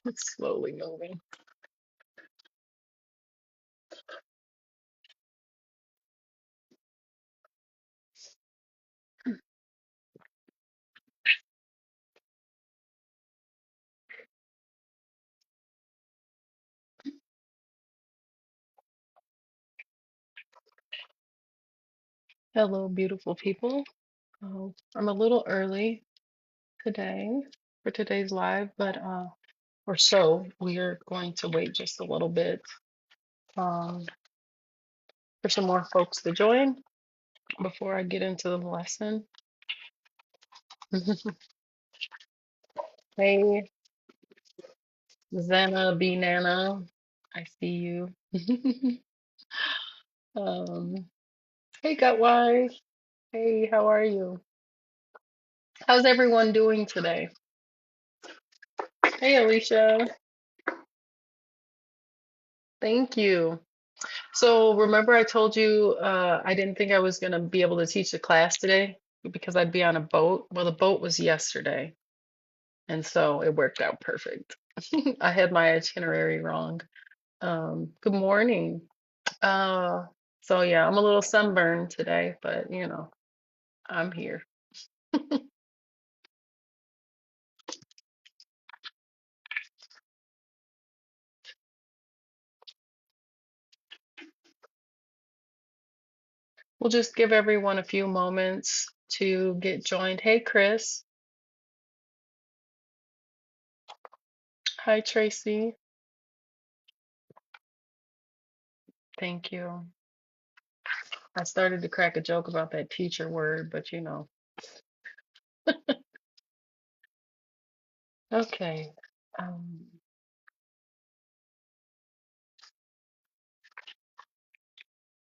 It's slowly moving. Hello, beautiful people. I'm a little early today for today's live, but or so we are going to wait just a little bit um, for some more folks to join before I get into the lesson. Hey, Zana B Nana, I see you. um, hey, Gutwise. Hey, how are you? How's everyone doing today? Hey, Alicia. Thank you. So remember I told you I didn't think I was going to be able to teach the class today because I'd be on a boat. Well, the boat was yesterday, and so it worked out perfect. I had my itinerary wrong. Good morning. Uh, so yeah, I'm a little sunburned today, but I'm here. We'll just give everyone a few moments to get joined. Hey, Chris. Hi, Tracy. Thank you. I started to crack a joke about that teacher word, but okay. Um,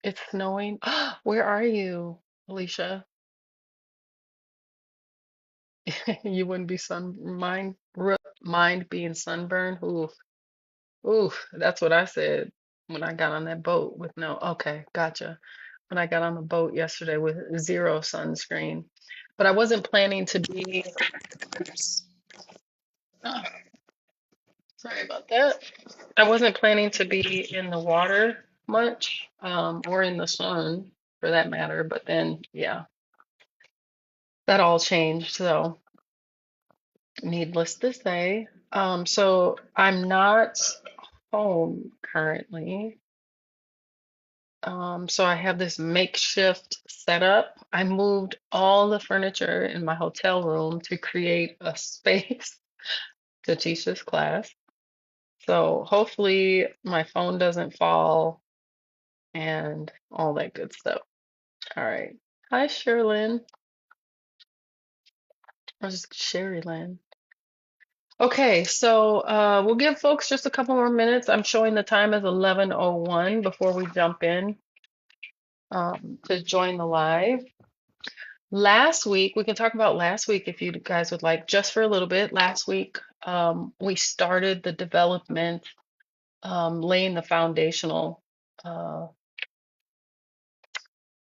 it's snowing. Where are you, Alicia? You wouldn't be mind being sunburned. Ooh, ooh, that's what I said when I got on that boat with no. Okay, gotcha. When I got on the boat yesterday with zero sunscreen, but I wasn't planning to be. Oops. Oh, sorry about that. I wasn't planning to be in the water much, or in the sun for that matter. But then, yeah, that all changed. So, needless to say, so I'm not home currently. So I have this makeshift setup. I moved all the furniture in my hotel room to create a space to teach this class. So hopefully my phone doesn't fall and all that good stuff. All right. Hi, Sherlyn. Or just Sherry Lynn. Okay, so we'll give folks just a couple more minutes. I'm showing the time as 11:01 before we jump in to join the live. Last week, we can talk about last week if you guys would like, just for a little bit. Last week, we started the development, laying the foundational uh,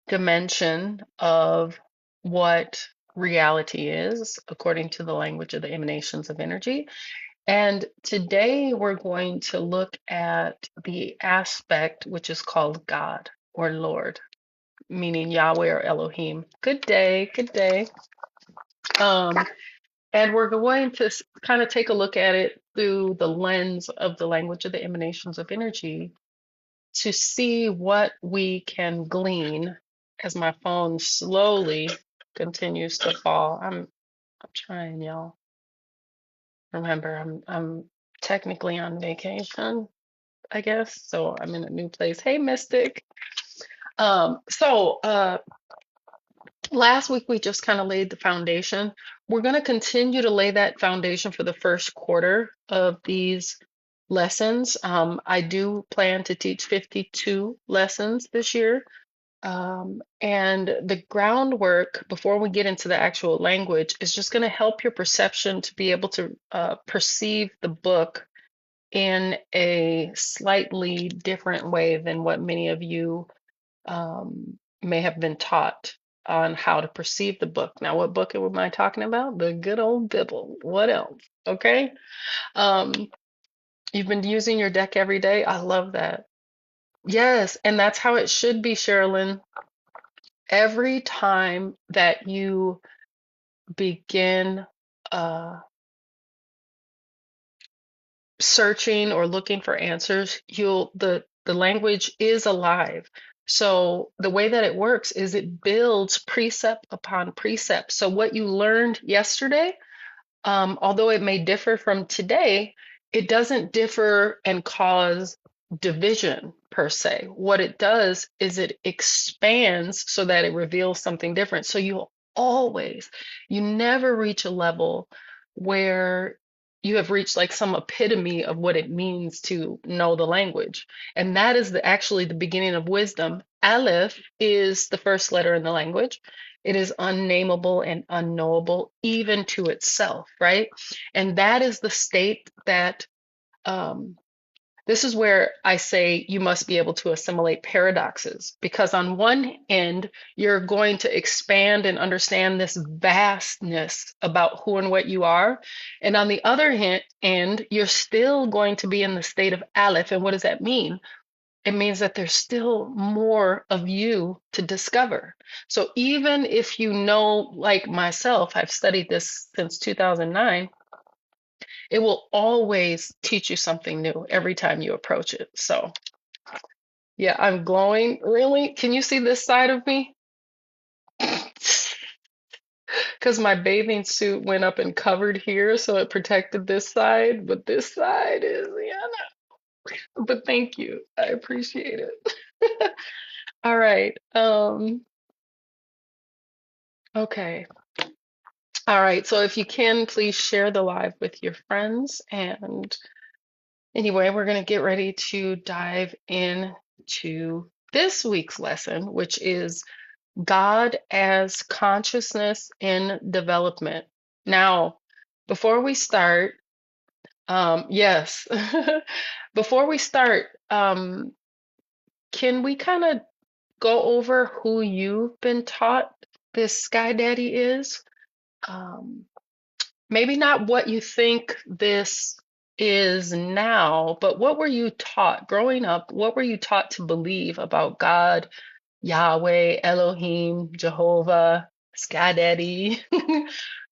dimension of what reality is according to the language of the emanations of energy. And today we're going to look at the aspect which is called God or Lord, meaning Yahweh or Elohim. Good day, good day. Um, and we're going to kind of take a look at it through the lens of the language of the emanations of energy to see what we can glean as my phone slowly continues to fall. I'm trying, y'all. Remember, I'm technically on vacation, I guess. So I'm in a new place. Hey, Mystic. So last week we just kind of laid the foundation. We're going to continue to lay that foundation for the first quarter of these lessons. I do plan to teach 52 lessons this year. And the groundwork before we get into the actual language is just going to help your perception to be able to perceive the book in a slightly different way than what many of you may have been taught on how to perceive the book. Now, what book am I talking about? The good old Bible. What else? Okay. Um, You've been using your deck every day. I love that. Yes, and that's how it should be, Sherilyn. Every time that you begin uh, searching or looking for answers, the language is alive. So the way that it works is it builds precept upon precept. So what you learned yesterday, although it may differ from today, it doesn't differ and cause division per se. What it does is it expands so that it reveals something different. So you never reach a level where you have reached like some epitome of what it means to know the language. And that is actually the beginning of wisdom. Aleph is the first letter in the language. It is unnameable and unknowable, even to itself, right? And that is the state that, um, this is where I say you must be able to assimilate paradoxes, because on one end, you're going to expand and understand this vastness about who and what you are. And on the other end, you're still going to be in the state of Aleph. And what does that mean? It means that there's still more of you to discover. So even if you know, like myself, I've studied this since 2009, it will always teach you something new every time you approach it. So, yeah, I'm glowing. Really? Can you see this side of me? Because my bathing suit went up and covered here, so it protected this side, but this side is, yeah, no. But thank you. I appreciate it. All right. Okay. All right, so if you can, please share the live with your friends. And anyway, we're going to get ready to dive into this week's lesson, which is God as consciousness in development. Now, before we start, yes, before we start, can we kind of go over who you've been taught this Sky Daddy is? Um, Maybe not what you think this is now, but what were you taught growing up? What were you taught to believe about God, Yahweh, Elohim, Jehovah, Sky Daddy?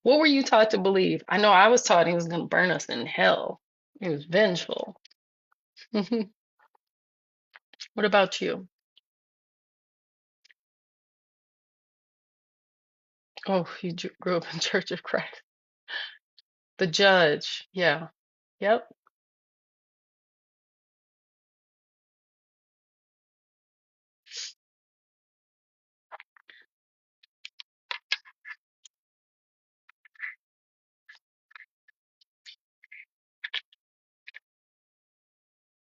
What were you taught to believe? I know I was taught he was going to burn us in hell. He was vengeful. What about you? Oh, you grew up in Church of Christ. The judge. Yeah. Yep.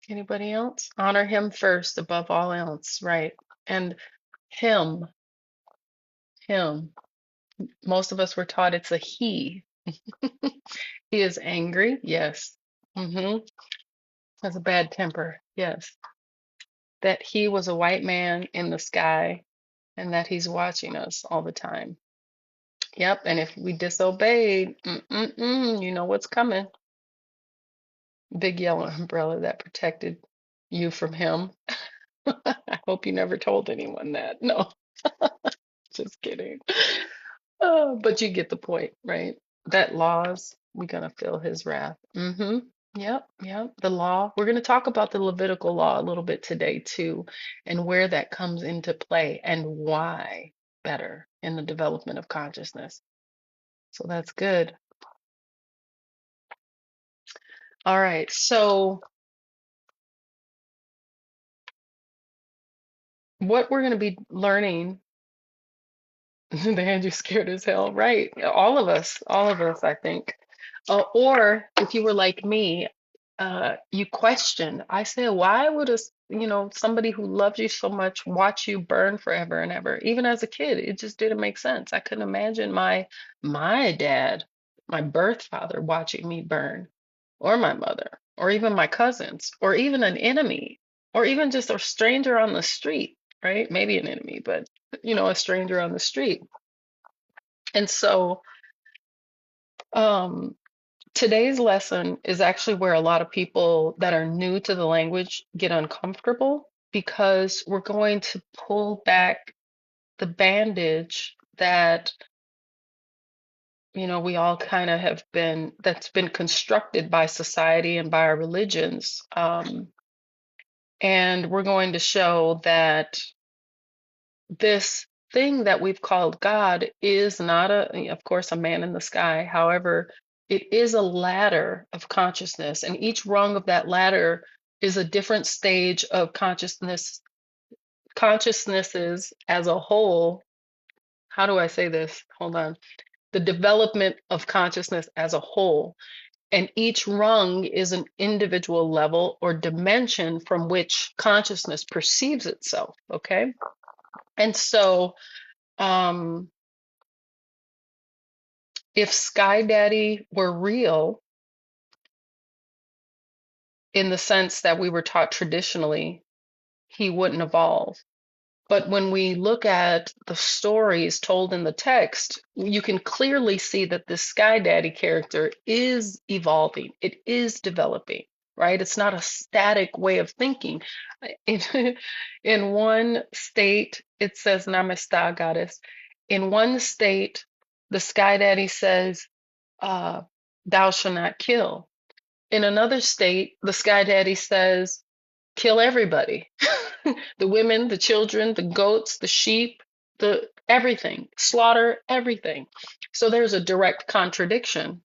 Anybody else? Honor him first above all else, right? And him, him. Most of us were taught it's a he. He is angry, yes. Has a bad temper, yes. That he was a white man in the sky and that he's watching us all the time. Yep, and if we disobeyed, you know what's coming. Big yellow umbrella that protected you from him. I hope you never told anyone that. No, just kidding. But you get the point, right? That laws, we're gonna feel his wrath. Yep, yep. The law. We're gonna talk about the Levitical law a little bit today too, and where that comes into play and why better in the development of consciousness. So that's good. All right. So what we're gonna be learning. The Andrew scared as hell, right? All of us, I think. Or if you were like me, you questioned. I said, why would somebody who loves you so much watch you burn forever and ever? Even as a kid, it just didn't make sense. I couldn't imagine my dad, my birth father, watching me burn, or my mother, or even my cousins, or even an enemy, or even just a stranger on the street, right? Maybe an enemy, but a stranger on the street. And so, um, Today's lesson is actually where a lot of people that are new to the language get uncomfortable because we're going to pull back the bandage that we all kind of have been that's been constructed by society and by our religions, and we're going to show that this thing that we've called God is not of course, a man in the sky. However, it is a ladder of consciousness, and each rung of that ladder is a different stage of consciousnesses as a whole. How do I say this? Hold on. The development of consciousness as a whole. And each rung is an individual level or dimension from which consciousness perceives itself. Okay. And so, um, if Sky Daddy were real in the sense that we were taught traditionally, he wouldn't evolve. But when we look at the stories told in the text, you can clearly see that this Sky Daddy character is evolving. It is developing, right? It's not a static way of thinking. In, in one state, it says Namaste, goddess. In one state, the Sky Daddy says, thou shalt not kill. In another state, the Sky Daddy says, kill everybody. The women, the children, the goats, the sheep, the everything, slaughter everything. So there's a direct contradiction.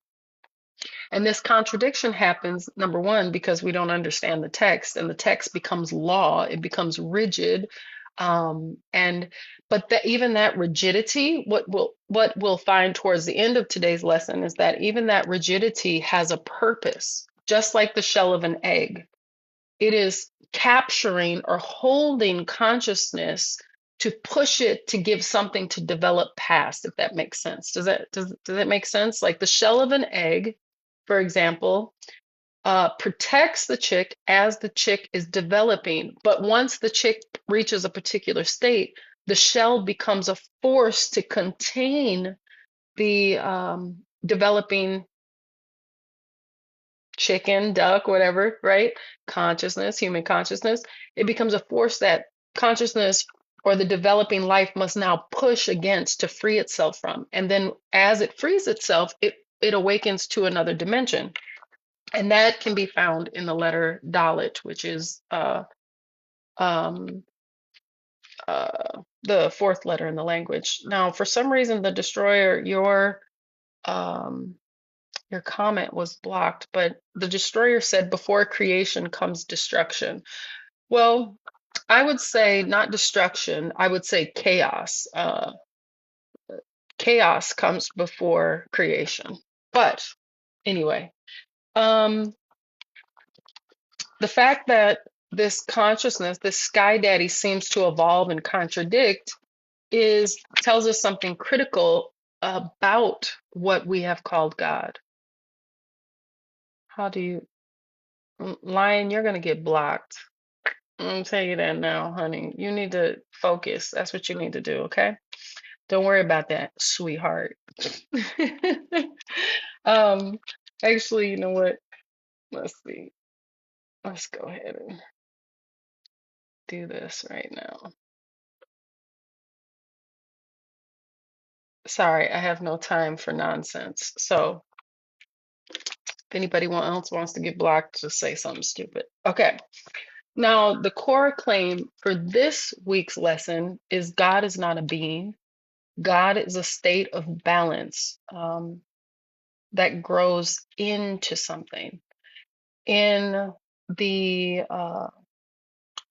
And this contradiction happens, number one, because we don't understand the text, and the text becomes law, it becomes rigid. And but that even that rigidity, what we'll find towards the end of today's lesson is that even that rigidity has a purpose, just like the shell of an egg. It is capturing or holding consciousness to push it to give something to develop past, if that makes sense. Does that make sense? Like the shell of an egg, for example, protects the chick as the chick is developing. But once the chick reaches a particular state, the shell becomes a force to contain the developing chicken, duck, whatever, right? Consciousness, human consciousness. It becomes a force that consciousness or the developing life must now push against to free itself from. And then as it frees itself, it awakens to another dimension. And that can be found in the letter Dalit, which is um, the fourth letter in the language. Now, for some reason, the destroyer, um, your comment was blocked, but the destroyer said, before creation comes destruction. Well, I would say not destruction, I would say chaos. Chaos comes before creation. But anyway, um, the fact that this consciousness, this Sky Daddy seems to evolve and contradict is tells us something critical about what we have called God. How do you, Lion, you're going to get blocked. I'm gonna tell you that now, honey. You need to focus. That's what you need to do, okay? Don't worry about that, sweetheart. Um, actually, you know what? Let's see. Let's go ahead and do this right now. Sorry, I have no time for nonsense. So if anybody else wants to get blocked, just say something stupid. Okay. Now, the core claim for this week's lesson is God is not a being. God is a state of balance. That grows into something. In the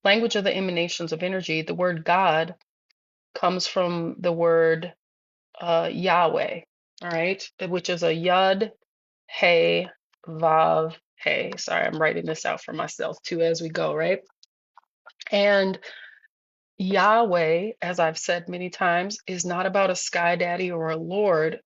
language of the emanations of energy, the word God comes from the word Yahweh, all right, which is a Yud, Hey, Vav, Hey. Sorry, I'm writing this out for myself too as we go, right? And Yahweh, as I've said many times, is not about a sky daddy or a lord.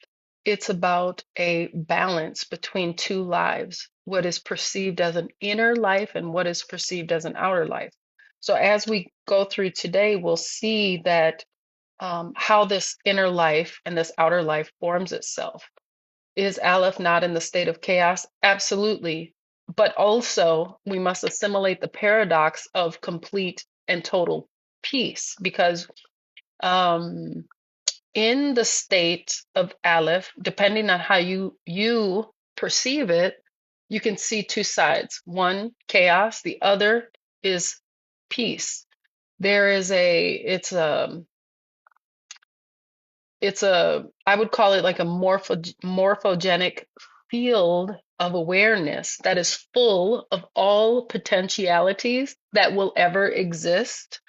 It's about a balance between two lives, what is perceived as an inner life and what is perceived as an outer life. So as we go through today, we'll see that how this inner life and this outer life forms itself. Is Aleph not in the state of chaos? Absolutely. But also, we must assimilate the paradox of complete and total peace, because um, in the state of Aleph, depending on how you perceive it, you can see two sides. One, chaos. The other is peace. There is a I would call it like a morphogenic field of awareness that is full of all potentialities that will ever exist,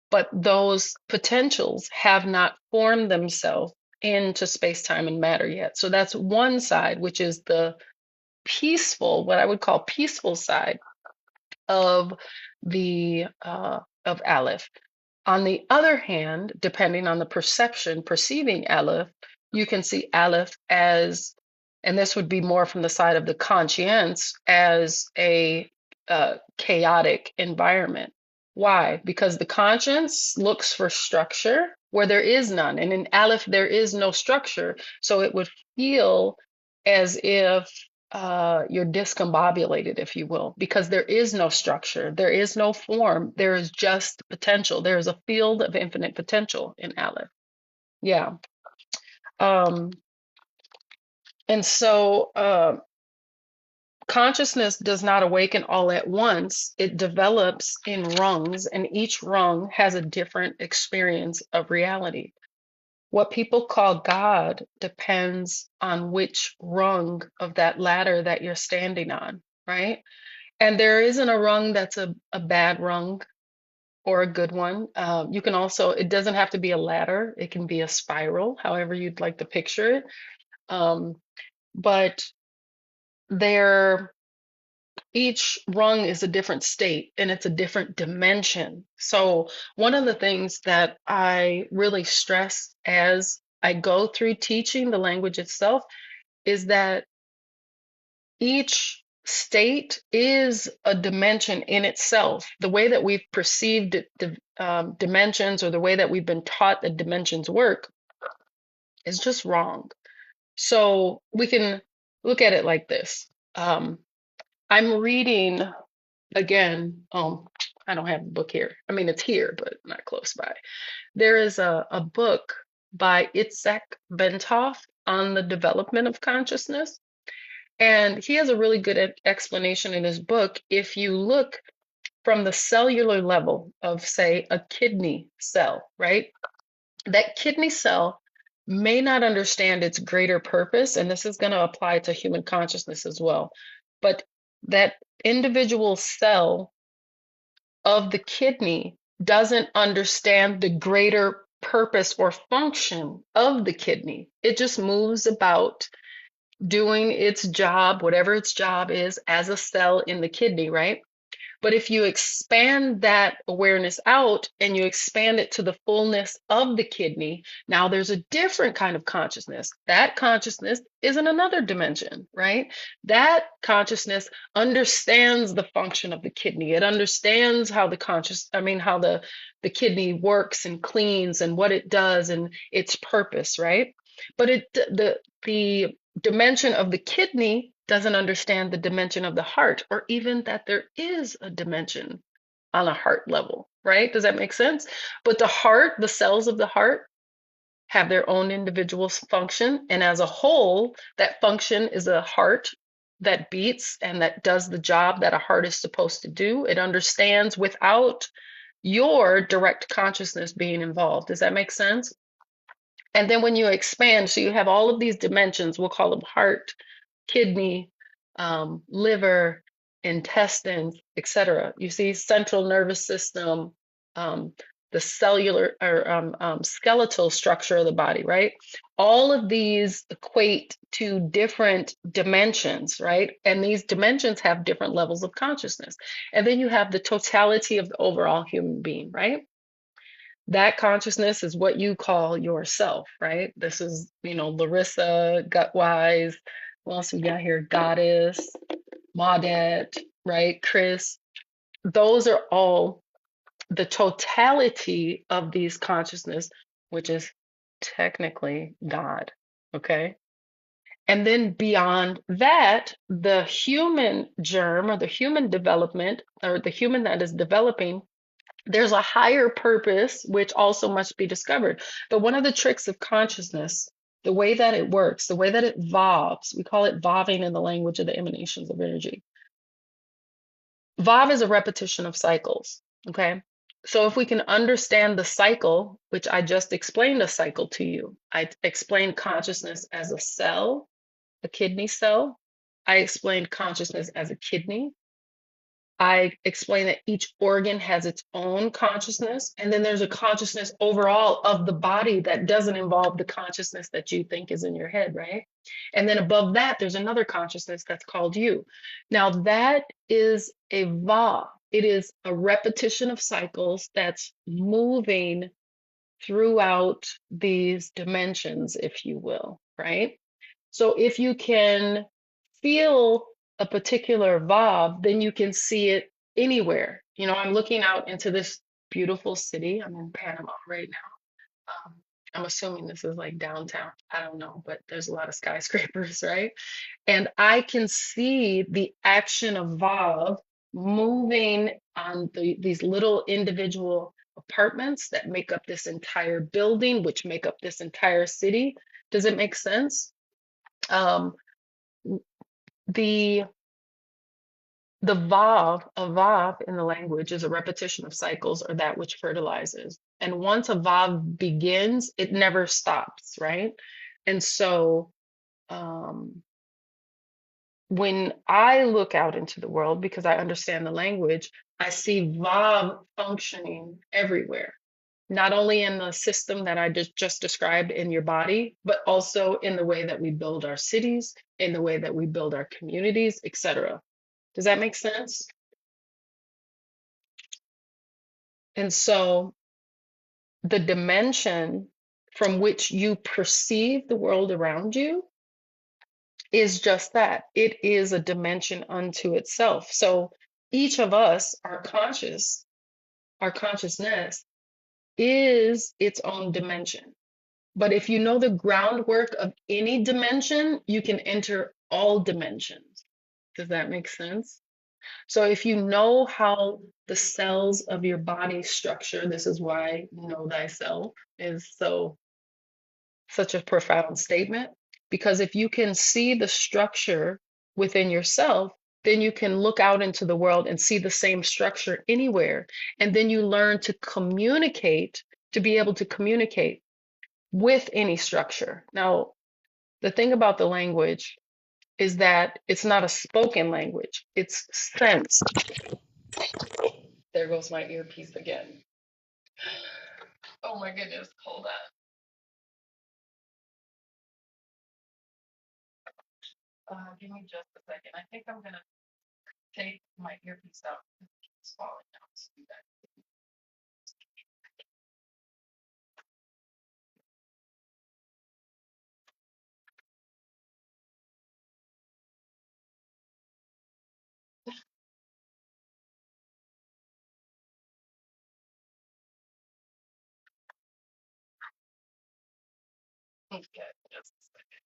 but those potentials have not formed themselves into space, time, and matter yet. So that's one side, which is the peaceful, what I would call peaceful side of the of Aleph. On the other hand, depending on the perception, perceiving Aleph, you can see Aleph as, and this would be more from the side of the conscience, as a chaotic environment. Why? Because the conscience looks for structure where there is none. And in Aleph, there is no structure. So it would feel as if you're discombobulated, if you will, because there is no structure, there is no form, there is just potential. There is a field of infinite potential in Aleph. Yeah. Um, and so consciousness does not awaken all at once. It develops in rungs, and each rung has a different experience of reality. What people call God depends on which rung of that ladder that you're standing on, right? And there isn't a rung that's a bad rung or a good one. You can also, it doesn't have to be a ladder, it can be a spiral, however you'd like to picture it. Um, but there, each rung is a different state and it's a different dimension. So, one of the things that I really stress as I go through teaching the language itself is that each state is a dimension in itself. The way that we've perceived dimensions, or the way that we've been taught that dimensions work, is just wrong. So we can look at it like this. I'm reading again. I don't have the book here. I mean, it's here, but not close by. There is a book by Itzhak Bentov on the development of consciousness. And he has a really good explanation in his book. If you look from the cellular level of, say, a kidney cell, right? That kidney cell may not understand its greater purpose, and this is going to apply to human consciousness as well. But that individual cell of the kidney doesn't understand the greater purpose or function of the kidney. It just moves about doing its job, whatever its job is, as a cell in the kidney, right? But if you expand that awareness out and you expand it to the fullness of the kidney, now there's a different kind of consciousness. That consciousness is in another dimension, right? That consciousness understands the function of the kidney. It understands how the kidney works and cleans and what it does and its purpose, right? But the dimension of the kidney doesn't understand the dimension of the heart, or even that there is a dimension on a heart level, right? Does that make sense? But the heart, the cells of the heart, have their own individual function. And as a whole, that function is a heart that beats and that does the job that a heart is supposed to do. It understands without your direct consciousness being involved. Does that make sense? And then when you expand, so you have all of these dimensions, we'll call them heart, kidney, liver, intestines, etc. You see, central nervous system, um, the cellular or skeletal structure of the body, right? All of these equate to different dimensions, right? And these dimensions have different levels of consciousness. And then you have the totality of the overall human being, right? That consciousness is what you call yourself, right? This is, Larissa, Gutwise. What else we got here? Goddess, Maudet, right? Chris. Those are all the totality of these consciousness, which is technically God. Okay. And then beyond that, the human germ or the human development or the human that is developing, there's a higher purpose which also must be discovered. But one of the tricks of consciousness, the way that it works, the way that it evolves, we call it voving in the language of the emanations of energy. Vov is a repetition of cycles. Okay. So if we can understand the cycle, which I just explained a cycle to you, I explained consciousness as a cell, a kidney cell. I explained consciousness as a kidney. I explained that each organ has its own consciousness, and then there's a consciousness overall of the body that doesn't involve the consciousness that you think is in your head, right? And then above that, there's another consciousness that's called you. Now, that is a va. It is a repetition of cycles that's moving throughout these dimensions, if you will, right? So if you can feel a particular vibe, then you can see it anywhere. You know, I'm looking out into this beautiful city. I'm in Panama right now. I'm assuming this is like downtown. I don't know, but there's a lot of skyscrapers, right? And I can see the action of vibe moving on these little individual apartments that make up this entire building, which make up this entire city. Does it make sense? Um, the the vav, a vav in the language is a repetition of cycles or that which fertilizes. And once a vav begins, it never stops, right? And so um, when I look out into the world, because I understand the language, I see vav functioning everywhere. Not only in the system that I just described in your body, but also in the way that we build our cities, in the way that we build our communities, etc. Does that make sense? And so the dimension from which you perceive the world around you is just that. It is a dimension unto itself. So each of us are conscious, our consciousness is its own dimension. But if you know the groundwork of any dimension, you can enter all dimensions. Does that make sense? So if you know how the cells of your body structure, this is why know thyself is such a profound statement. Because if you can see the structure within yourself, then you can look out into the world and see the same structure anywhere. And then you learn to communicate, to be able to communicate with any structure. Now, the thing about the language is that it's not a spoken language, it's sensed. There goes my earpiece again. Oh my goodness, hold on. Give me just a second. I think I'm gonna take my earpiece out. It's falling out. So okay, just a second.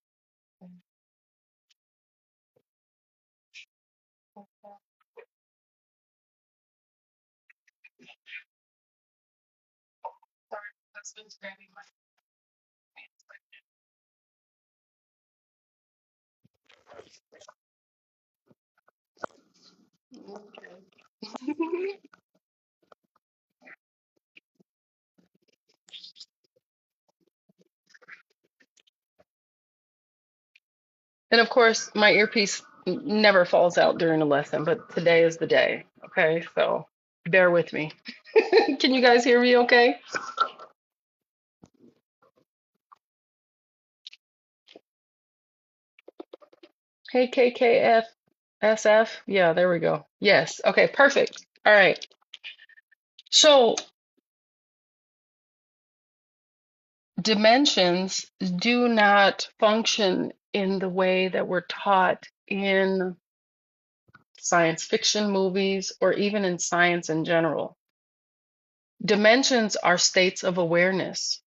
Sorry, husband's grabbing my pants. Okay. And of course, my earpiece never falls out during a lesson, but today is the day. Okay, so bear with me. Can you guys hear me okay? Hey, KKFSF. Yeah, there we go. Yes. Okay, perfect. All right. So dimensions do not function in the way that we're taught in science fiction movies or even in science in general. Dimensions are states of awareness.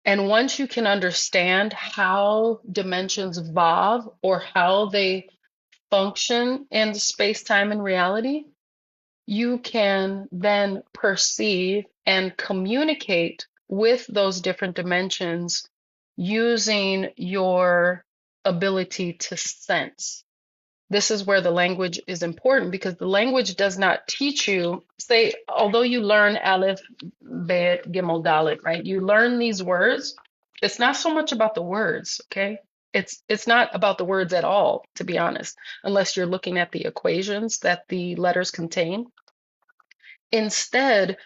And once you can understand how dimensions evolve or how they function in space, time, and reality, you can then perceive and communicate with those different dimensions using your ability to sense. This is where the language is important because the language does not teach you, say, although you learn Aleph, Bet, Gimel, Dalet, right? You learn these words. It's not so much about the words, okay? It's not about the words at all, to be honest, unless you're looking at the equations that the letters contain. Instead,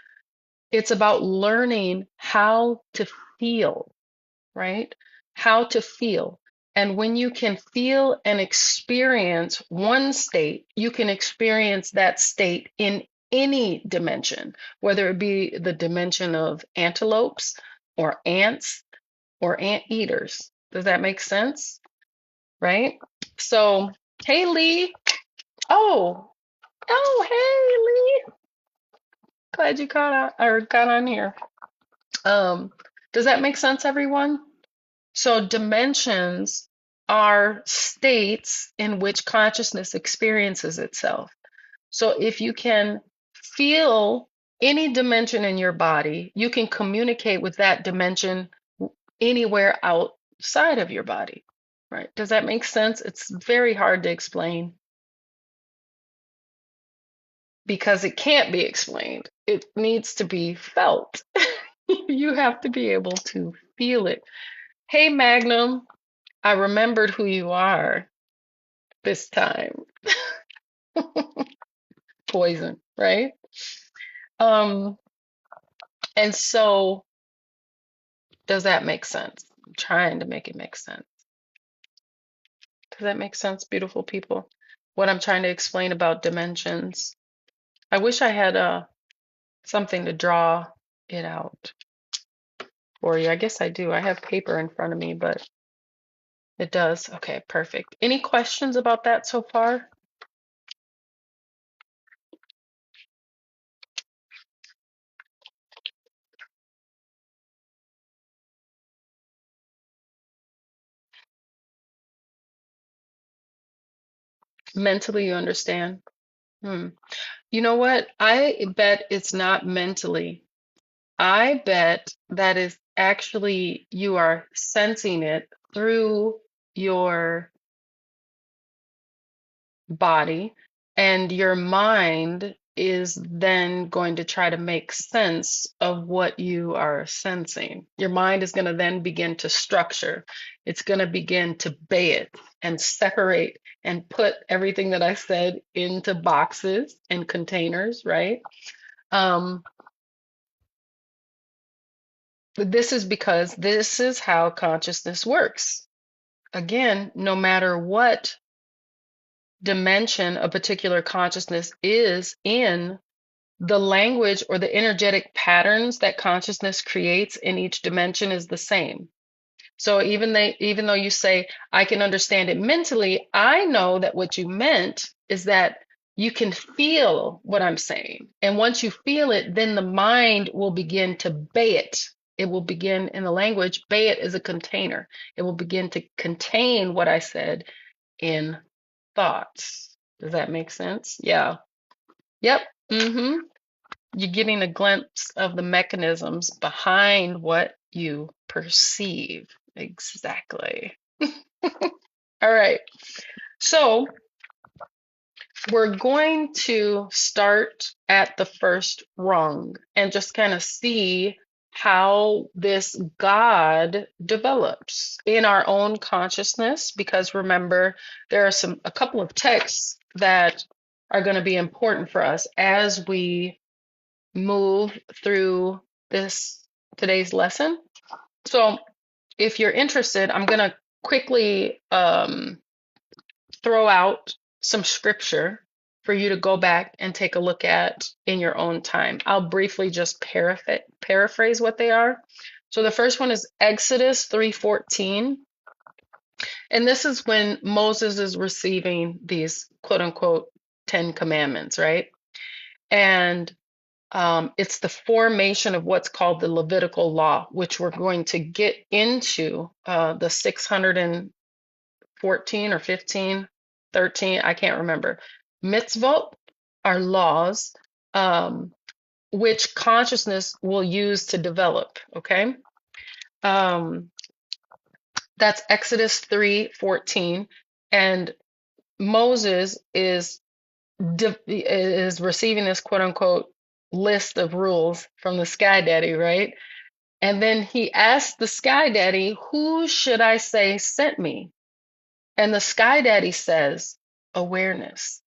it's about learning how to feel, right? How to feel. And when you can feel and experience one state, you can experience that state in any dimension, whether it be the dimension of antelopes or ants or anteaters. Does that make sense? Right? So, hey Lee. Oh, oh, hey Lee. Glad you got on here. Um, does that make sense, everyone? So dimensions are states in which consciousness experiences itself. So if you can feel any dimension in your body, you can communicate with that dimension anywhere outside of your body, right? Does that make sense? It's very hard to explain because it can't be explained. It needs to be felt. You have to be able to feel it. Hey, Magnum, I remembered who you are this time. Poison, right? Um, and so does that make sense? I'm trying to make it make sense. Does that make sense, beautiful people? What I'm trying to explain about dimensions. I wish I had something to draw it out for you. I guess I do. I have paper in front of me, but it does. Okay, perfect. Any questions about that so far? Mentally, you understand? Hmm. You know what? I bet it's not mentally. I bet that is actually you are sensing it through your body, and your mind is then going to try to make sense of what you are sensing. Your mind is going to then begin to structure, it's going to begin to bait and separate and put everything that I said into boxes and containers, right? Um, but this is because this is how consciousness works. Again, no matter what dimension a particular consciousness is in, the language or the energetic patterns that consciousness creates in each dimension is the same. So even though you say, I can understand it mentally, I know that what you meant is that you can feel what I'm saying. And once you feel it, then the mind will begin to bay it. It will begin in the language, bay it is a container. It will begin to contain what I said in thoughts. Does that make sense? Yeah. Yep. You're getting a glimpse of the mechanisms behind what you perceive. Exactly. All right. So we're going to start at the first rung and just kind of see how this God develops in our own consciousness. Because remember, there are a couple of texts that are going to be important for us as we move through this today's lesson. So if you're interested, I'm going to quickly throw out some scripture for you to go back and take a look at in your own time. I'll briefly just paraphrase what they are. So the first one is Exodus 3:14. And this is when Moses is receiving these quote unquote 10 commandments, right? And It's the formation of what's called the Levitical law, which we're going to get into the 614 or 15, 13, I can't remember. Mitzvot are laws which consciousness will use to develop, okay? Um, that's Exodus 3:14. And Moses is receiving this quote unquote list of rules from the Sky Daddy, right? And then he asked the Sky Daddy, "Who should I say sent me?" And the Sky Daddy says, "Awareness.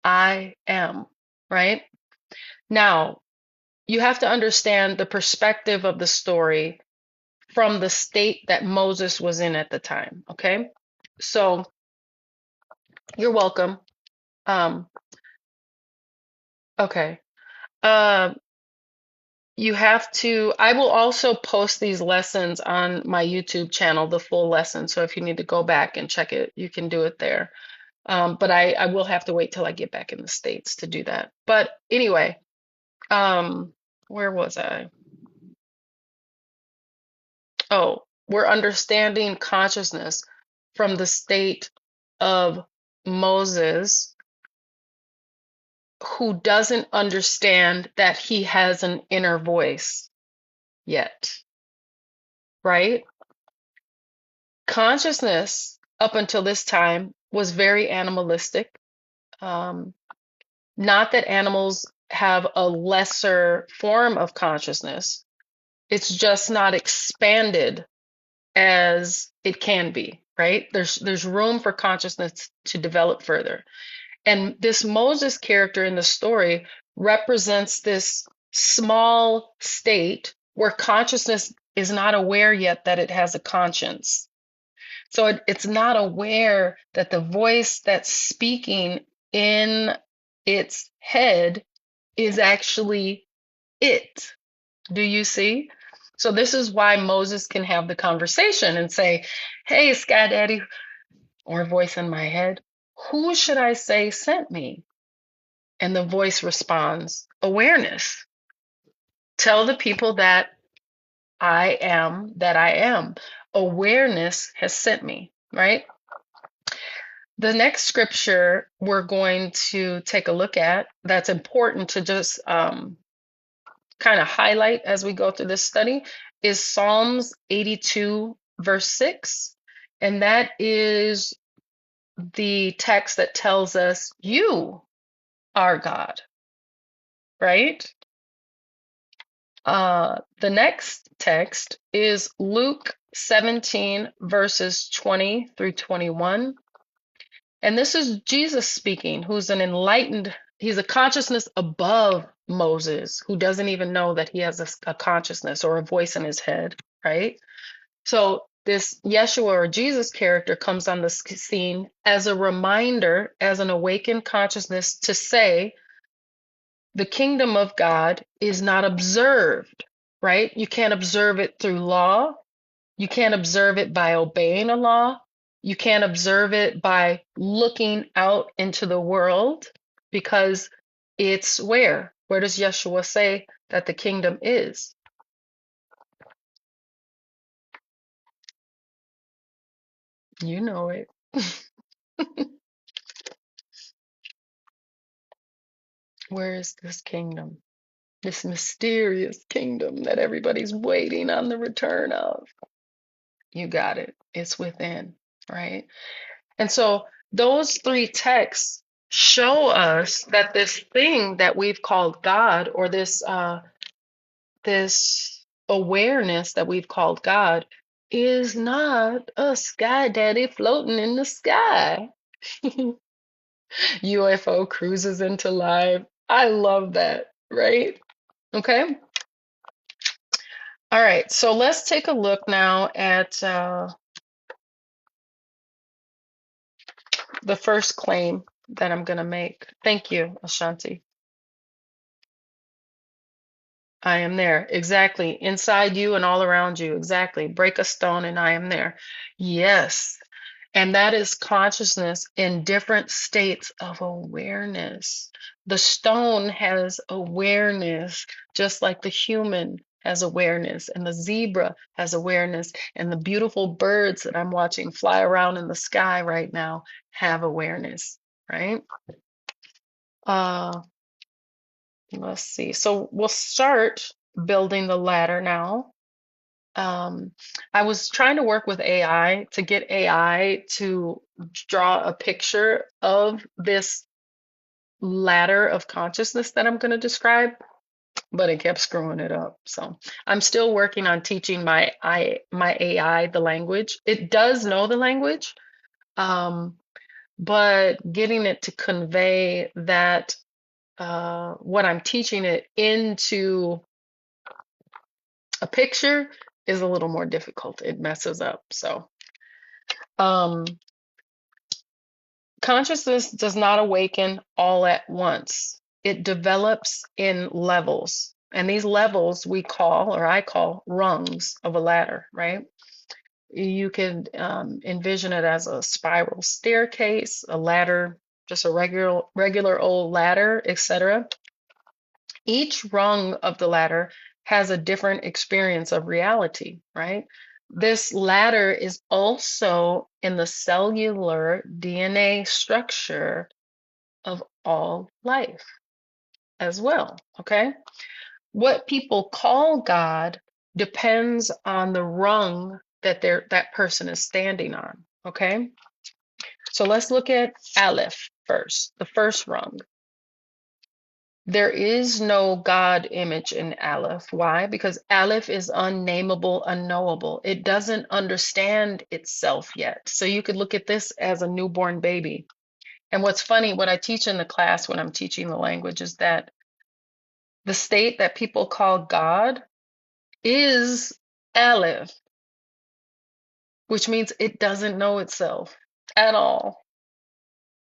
I am," right? Now, you have to understand the perspective of the story from the state that Moses was in at the time, okay? So, you're welcome. Um, okay. Uh, You have to, I will also post these lessons on my YouTube channel, the full lesson. So if you need to go back and check it, you can do it there. But I will have to wait till I get back in the States to do that. But anyway, where was I? Oh, we're understanding consciousness from the state of Moses, who doesn't understand that he has an inner voice yet, right? Consciousness up until this time was very animalistic. Um, Not that animals have a lesser form of consciousness, it's just not expanded as it can be, right? There's room for consciousness to develop further. And this Moses character in the story represents this small state where consciousness is not aware yet that it has a conscience. So it's not aware that the voice that's speaking in its head is actually it. Do you see? So this is why Moses can have the conversation and say, "Hey, Sky Daddy," or voice in my head, "who should I say sent me?" And the voice responds, "Awareness. Tell the people that I am that I am. Awareness has sent me," right? The next scripture we're going to take a look at that's important to just kind of highlight as we go through this study is Psalms 82, verse 6. And that is the text that tells us, "You are God," right? The next text is Luke 17, verses 20 through 21. And this is Jesus speaking, who's an enlightened, he's a consciousness above Moses, who doesn't even know that he has a consciousness or a voice in his head, right? So this Yeshua or Jesus character comes on the scene as a reminder, as an awakened consciousness to say, the kingdom of God is not observed, right? You can't observe it through law. You can't observe it by obeying a law. You can't observe it by looking out into the world because it's where? Where does Yeshua say that the kingdom is? You know it. Where is this kingdom? This mysterious kingdom that everybody's waiting on the return of. You got it. It's within, right? And so those three texts show us that this thing that we've called God, or this awareness that we've called God, is not a sky daddy floating in the sky. UFO cruises into life. I love that, right? Okay. All right. So let's take a look now at the first claim that I'm going to make. Thank you, Ashanti. I am there. Exactly. Inside you and all around you. Exactly. Break a stone and I am there. Yes. And that is consciousness in different states of awareness. The stone has awareness, just like the human has awareness, and the zebra has awareness, and the beautiful birds that I'm watching fly around in the sky right now have awareness, right? Uh, let's see. So we'll start building the ladder now. Um, I was trying to work with AI to get AI to draw a picture of this ladder of consciousness that I'm going to describe, but it kept screwing it up. So I'm still working on teaching my AI the language. It does know the language, um, but getting it to convey that what I'm teaching it into a picture is a little more difficult. It messes up. So um, consciousness does not awaken all at once. It develops in levels. And these levels we call, or I call, rungs of a ladder, right? You can envision it as a spiral staircase, a ladder, just a regular old ladder, etc. Each rung of the ladder has a different experience of reality, right? This ladder is also in the cellular DNA structure of all life as well, okay? What people call God depends on the rung that person is standing on, okay? So let's look at Aleph first, the first rung. There is no God image in Aleph. Why? Because Aleph is unnameable, unknowable. It doesn't understand itself yet. So you could look at this as a newborn baby. And what's funny, what I teach in the class when I'm teaching the language is that the state that people call God is Aleph, which means it doesn't know itself at all.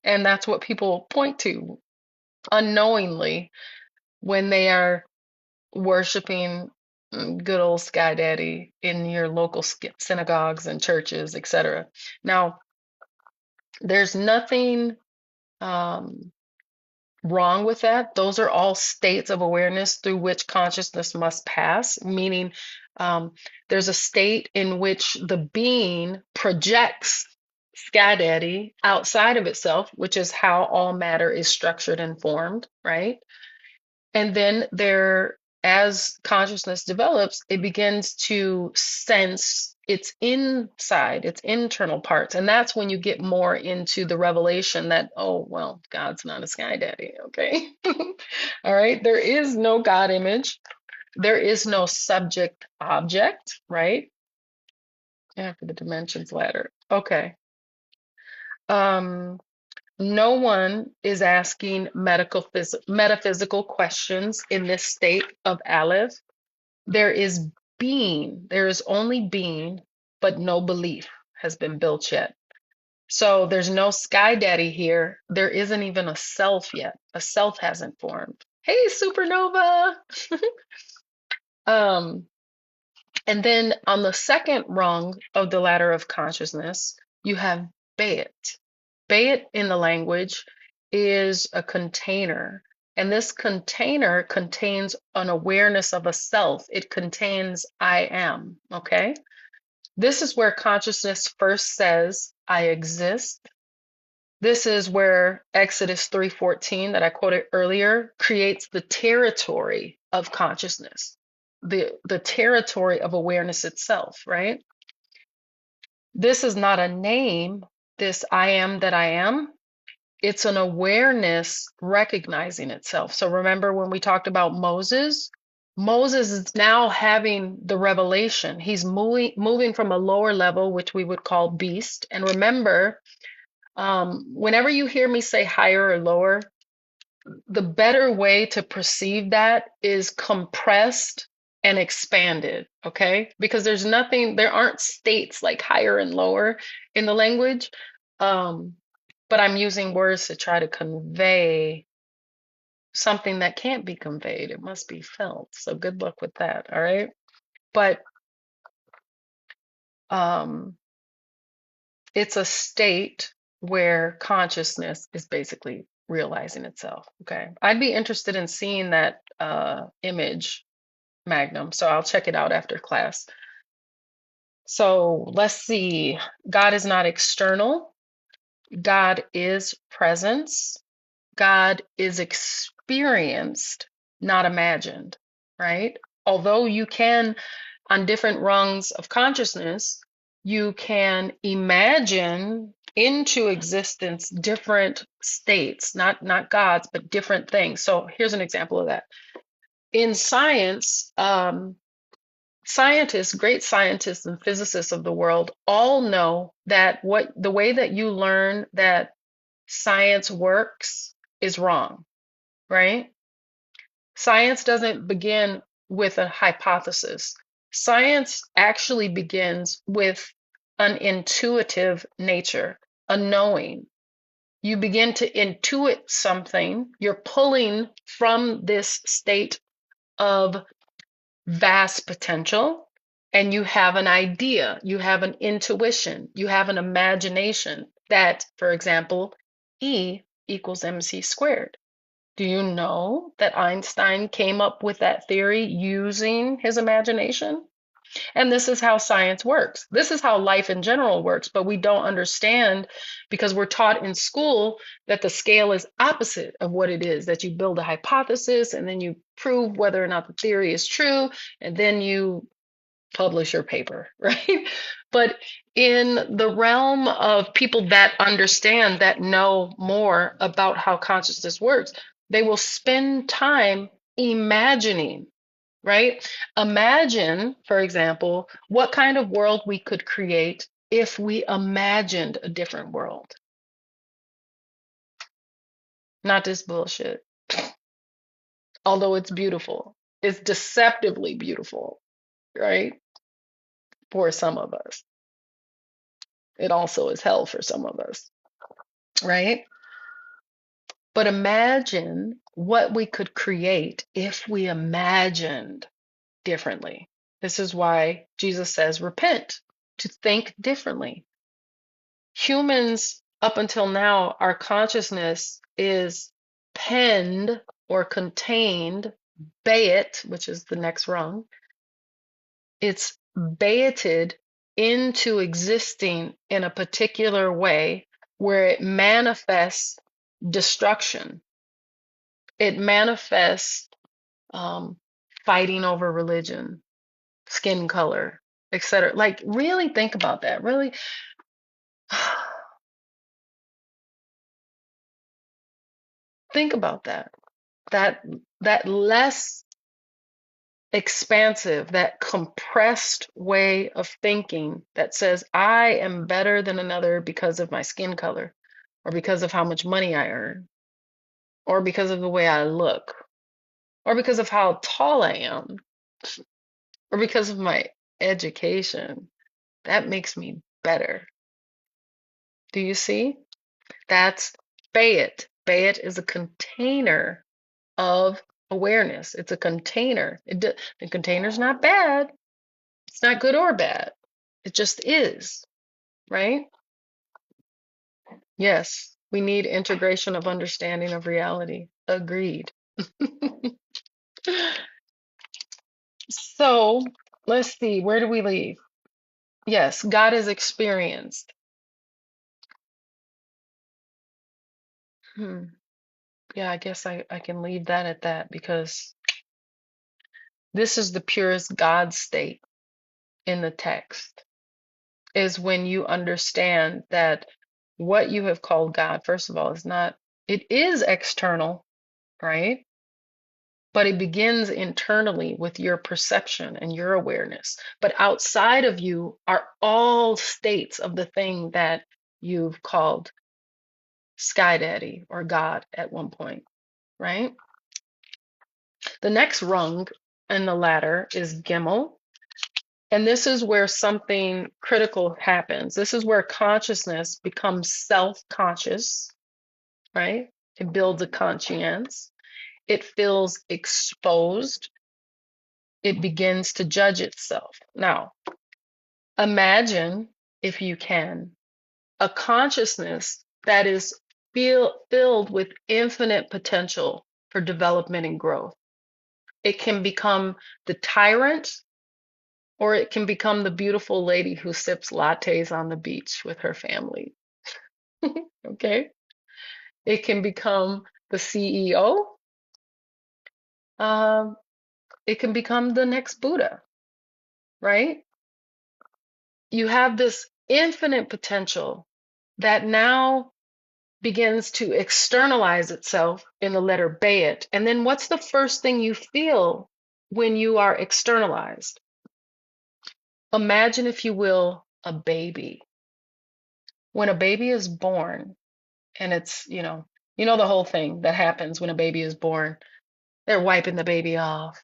And that's what people point to unknowingly when they are worshiping good old Sky Daddy in your local synagogues and churches, etc. Now, there's nothing um, wrong with that. Those are all states of awareness through which consciousness must pass, meaning um, there's a state in which the being projects Sky Daddy outside of itself, which is how all matter is structured and formed, right? And then as consciousness develops, it begins to sense its inside, its internal parts. And that's when you get more into the revelation that, oh, well, God's not a sky daddy, okay? All right. There is no God image. There is no subject object, right? Yeah, for the dimensions ladder. Okay. Um, no one is asking metaphysical questions in this state of Aleph. There is being, there is only being, but no belief has been built yet. So there's no sky daddy here. There isn't even a self yet. A self hasn't formed. Hey, supernova. um, and then on the second rung of the ladder of consciousness, you have Bayit. Bayit in the language is a container. And this container contains an awareness of a self. It contains I am, okay? This is where consciousness first says, I exist. This is where Exodus 3:14 that I quoted earlier creates the territory of consciousness, the territory of awareness itself, right? This is not a name, this I am that I am. It's an awareness recognizing itself. So remember when we talked about Moses? Moses is now having the revelation. He's moving from a lower level, which we would call beast. And remember, whenever you hear me say higher or lower, the better way to perceive that is compressed and expanded, okay? Because there aren't states like higher and lower in the language. But I'm using words to try to convey something that can't be conveyed. It must be felt. So good luck with that, all right? But um, It's a state where consciousness is basically realizing itself. Okay. I'd be interested in seeing that image, Magnum. So I'll check it out after class. So let's see. God is not external. God is presence. God is experienced, not imagined, right? Although you can, on different rungs of consciousness, you can imagine into existence different states, not God's, but different things. So here's an example of that. In science, scientists, great scientists and physicists of the world all know that what the way that you learn that science works is wrong, right? Science doesn't begin with a hypothesis. Science actually begins with an intuitive nature, a knowing. You begin to intuit something, you're pulling from this state of vast potential, and you have an idea, you have an intuition, you have an imagination that, for example, E equals mc squared. Do you know that Einstein came up with that theory using his imagination? And this is how science works. This is how life in general works, but we don't understand because we're taught in school that the scale is opposite of what it is, that you build a hypothesis and then you prove whether or not the theory is true, and then you publish your paper, right? But in the realm of people that understand, that know more about how consciousness works, they will spend time imagining, right? Imagine, for example, what kind of world we could create if we imagined a different world. Not this bullshit. Although it's beautiful, it's deceptively beautiful, right? For some of us. It also is hell for some of us, right? But imagine what we could create if we imagined differently. This is why Jesus says, repent, to think differently. Humans, up until now, our consciousness is penned or contained, bayet, which is the next rung. It's bayeted into existing in a particular way where it manifests destruction. It manifests um, fighting over religion, skin color, etc. Like, really think about that. Really think about that. That that less expansive, that compressed way of thinking that says I am better than another because of my skin color, or because of how much money I earn, or because of the way I look, or because of how tall I am, or because of my education. That makes me better. Do you see? That's Bayet. Bayet is a container of awareness. It's a container. The container's not bad. It's not good or bad. It just is, right? Yes, we need integration of understanding of reality. Agreed. So let's see, where do we leave? Yes, God is experienced. Hmm. Yeah, I guess I can leave that at that because this is the purest God state in the text, is when you understand that what you have called God, first of all, is not, it is external, right? But it begins internally with your perception and your awareness. But outside of you are all states of the thing that you've called Sky Daddy or God at one point, right? The next rung in the ladder is Gimel. And this is where something critical happens. This is where consciousness becomes self-conscious, right? It builds a conscience. It feels exposed. It begins to judge itself. Now, imagine, if you can, a consciousness that is filled with infinite potential for development and growth. It can become the tyrant, or it can become the beautiful lady who sips lattes on the beach with her family. Okay? It can become the CEO. Um, it can become the next Buddha, right? You have this infinite potential that now begins to externalize itself in the letter Bayit. And then what's the first thing you feel when you are externalized? Imagine, if you will, a baby. When a baby is born, and it's, you know the whole thing that happens when a baby is born. They're wiping the baby off.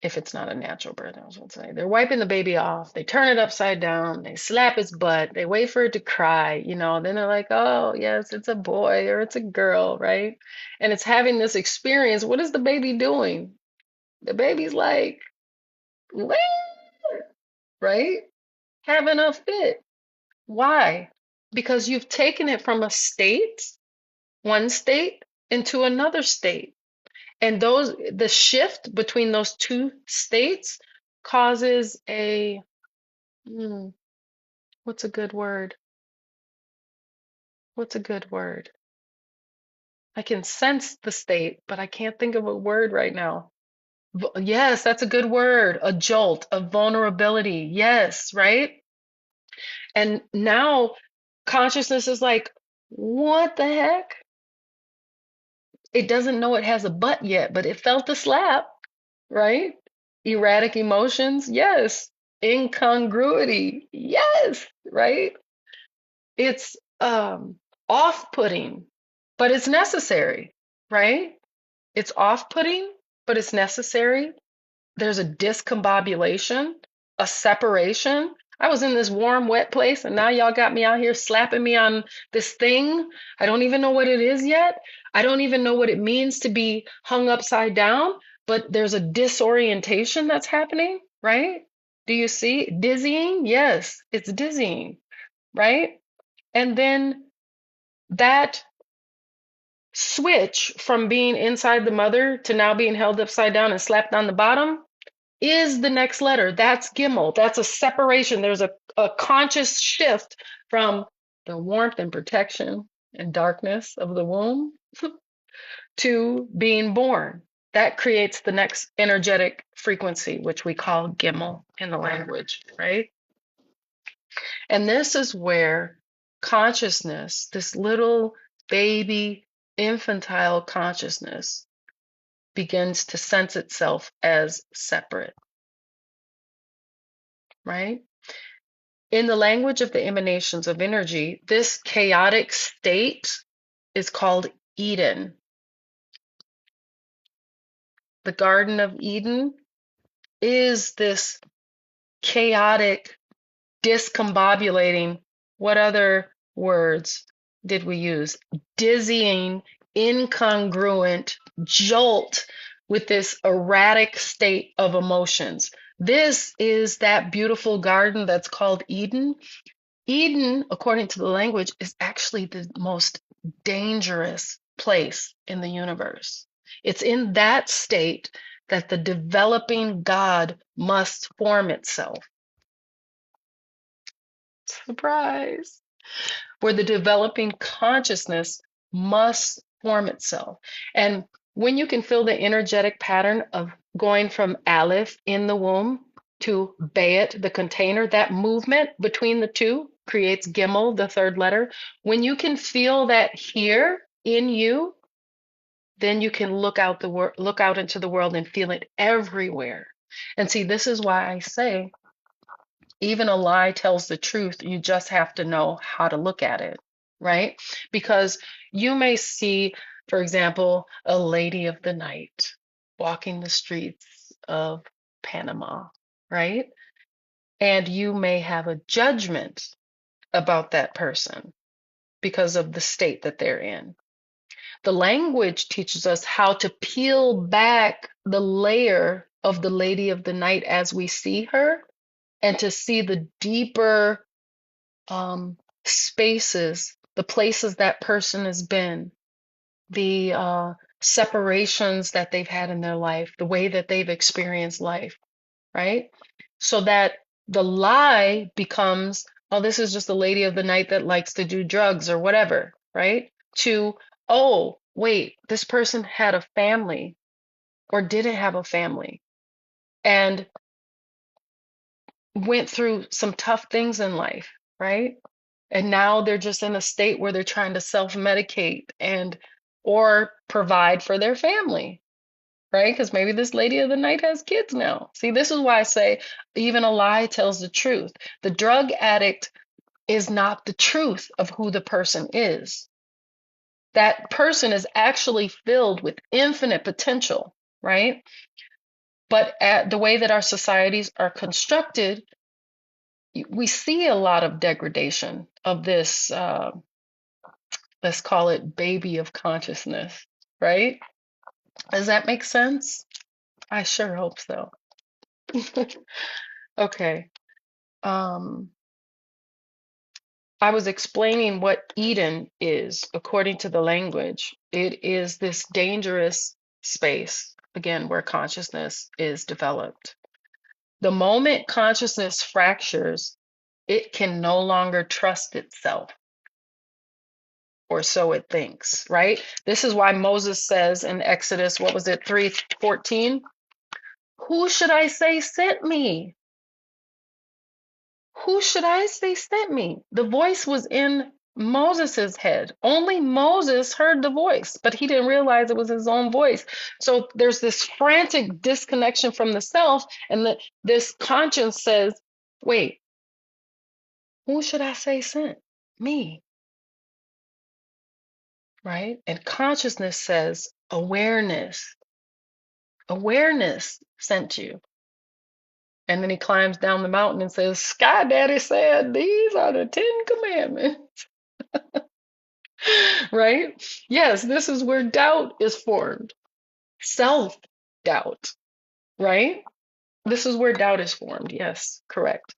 If it's not a natural birth, I was going to say. They're wiping the baby off. They turn it upside down. They slap its butt. They wait for it to cry, Then they're like, oh, yes, it's a boy or it's a girl, right? And it's having this experience. What is the baby doing? The baby's like, "Wah," right? Having a fit. Why? Because you've taken it from one state, into another state. And the shift between those two states causes hmm, what's a good word? What's a good word? I can sense the state, but I can't think of a word right now. Yes, that's a good word. A jolt, a vulnerability. Yes, right? And now consciousness is like, what the heck? It doesn't know it has a butt yet, but it felt the slap, right? Erratic emotions, yes. Incongruity, yes, right? It's off-putting, but it's necessary, right? It's off-putting, but it's necessary. There's a discombobulation, a separation. I was in this warm, wet place, and now y'all got me out here slapping me on this thing. I don't even know what it is yet. I don't even know what it means to be hung upside down, but there's a disorientation that's happening, right? Do you see? Dizzying? Yes, it's dizzying, right? And then that switch from being inside the mother to now being held upside down and slapped on the bottom is the next letter. That's Gimel. That's a separation. There's a conscious shift from the warmth and protection and darkness of the womb to being born. That creates the next energetic frequency, which we call Gimel in the language, right? And this is where consciousness, this little baby infantile consciousness, begins to sense itself as separate, right? In the language of the emanations of energy, this chaotic state is called Eden. The Garden of Eden is this chaotic, discombobulating, what other words did we use? Dizzying, incongruent jolt with this erratic state of emotions. This is that beautiful garden that's called Eden. Eden, according to the language, is actually the most dangerous place in the universe. It's in that state that the developing God must form itself. Surprise! Where the developing consciousness must form itself. And when you can feel the energetic pattern of going from Aleph in the womb to Bayit, the container, that movement between the two creates Gimel, the third letter. When you can feel that here in you, then you can look out into the world and feel it everywhere. And see, this is why I say even a lie tells the truth. You just have to know how to look at it, right? Because you may see, for example, a lady of the night walking the streets of Panama, right? And you may have a judgment about that person because of the state that they're in. The language teaches us how to peel back the layer of the lady of the night as we see her, and to see the deeper spaces, the places that person has been, the separations that they've had in their life, the way that they've experienced life, right? So that the lie becomes, oh, this is just a lady of the night that likes to do drugs or whatever, right? To, oh, wait, this person had a family or didn't have a family and went through some tough things in life, right? And now they're just in a state where they're trying to self-medicate and or provide for their family, right? Because maybe this lady of the night has kids now. See, this is why I say even a lie tells the truth. The drug addict is not the truth of who the person is. That person is actually filled with infinite potential, right? But at the way that our societies are constructed, we see a lot of degradation of this, let's call it baby of consciousness, right? Does that make sense? I sure hope so. Okay. Um, I was explaining what Eden is according to the language. It is this dangerous space, again, where consciousness is developed. The moment consciousness fractures, it can no longer trust itself, or so it thinks, right? This is why Moses says in Exodus, what was it, 3:14? Who should I say sent me? Who should I say sent me? The voice was in Moses's head. Only Moses heard the voice, but he didn't realize it was his own voice. So there's this frantic disconnection from the self, and this conscience says, wait, who should I say sent me? Right? And consciousness says, awareness, awareness sent you. And then he climbs down the mountain and says, Sky Daddy said, these are the 10 Commandments. Right? Yes, this is where doubt is formed. Self doubt, right? This is where doubt is formed. Yes, correct.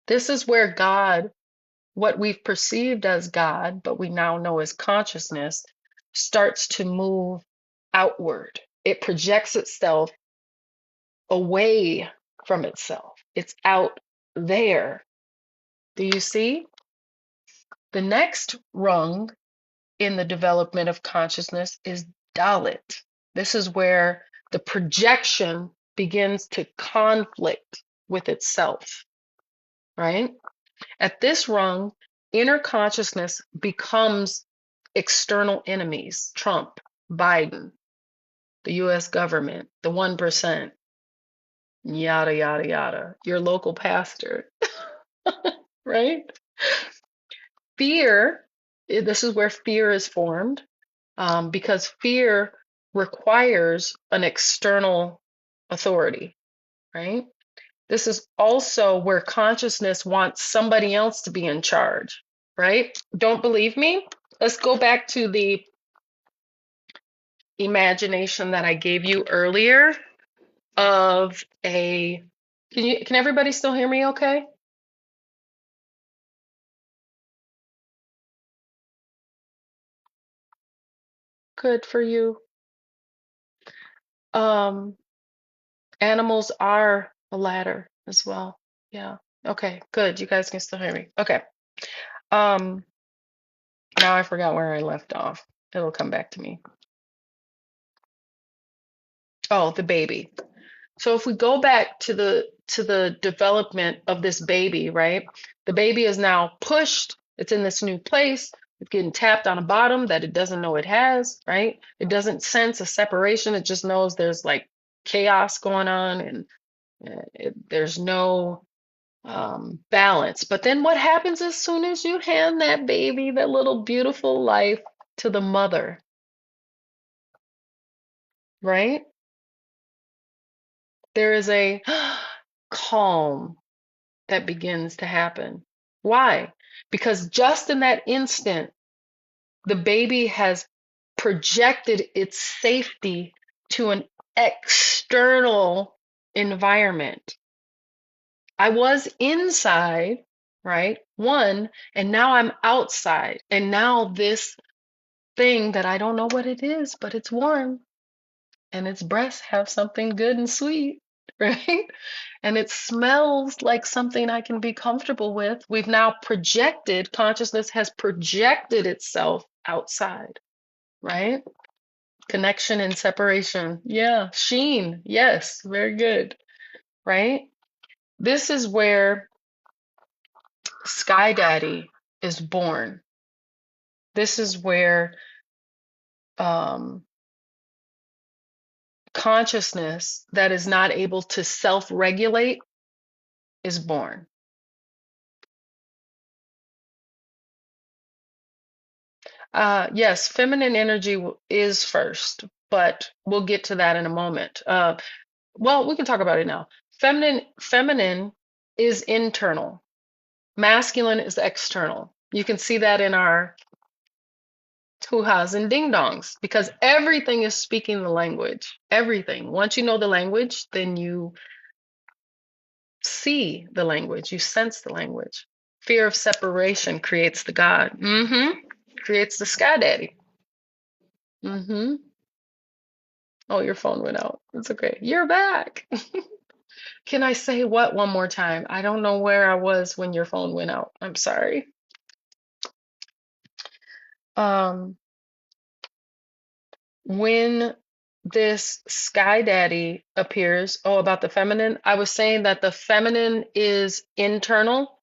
This is where God, what we've perceived as God, but we now know as consciousness, starts to move outward. It projects itself away from itself. It's out there. Do you see? The next rung in the development of consciousness is Dalit. This is where the projection begins to conflict with itself, right? At this rung, inner consciousness becomes external enemies: Trump, Biden, the US government, the 1%, yada, yada, yada, your local pastor, right? Fear, this is where fear is formed, because fear requires an external authority, right? This is also where consciousness wants somebody else to be in charge, right? Don't believe me? Let's go back to the imagination that I gave you earlier of a, can everybody still hear me okay? Good for you. Um, Animals are a ladder as well. Yeah. Okay, good. You guys can still hear me. Okay. Um, Now I forgot where I left off. It'll come back to me. Oh, the baby. So if we go back to the development of this baby, right? The baby is now pushed. It's in this new place. It's getting tapped on a bottom that it doesn't know it has, right? It doesn't sense a separation. It just knows there's like chaos going on, and there's no balance. But then what happens as soon as you hand that baby, that little beautiful life, to the mother, right? There is a calm that begins to happen. Why? Because just in that instant, the baby has projected its safety to an external environment. I was inside, right? One, and now I'm outside. And now this thing that I don't know what it is, but it's warm and its breasts have something good and sweet, right? And it smells like something I can be comfortable with. We've now projected, consciousness has projected itself outside, right? Connection and separation. Yeah. Sheen. Yes. Very good. Right? This is where Sky Daddy is born. This is where um, consciousness that is not able to self regulate is born. Yes, feminine energy is first, but we'll get to that in a moment. Well, we can talk about it now. Feminine is internal. Masculine is external. You can see that in our hoo-has and ding-dongs because everything is speaking the language. Everything. Once you know the language, then you see the language, you sense the language. Fear of separation creates the God. Creates the Sky Daddy. Oh, your phone went out. It's okay. You're back. Can I say what one more time? I don't know where I was when your phone went out. I'm sorry. Um, when this Sky Daddy appears, oh, about the feminine, I was saying that the feminine is internal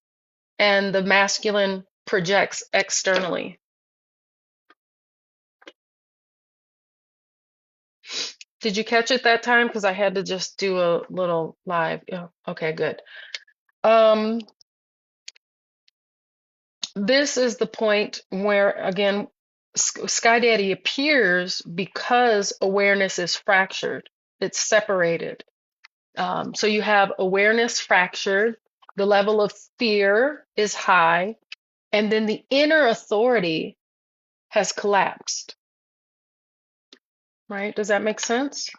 and the masculine projects externally. Did you catch it that time? Because I had to just do a little live. Yeah. Okay, good. Um, this is the point where, again, Sky Daddy appears because awareness is fractured. It's separated. So you have awareness fractured, the level of fear is high, and then the inner authority has collapsed. Right? Does that make sense?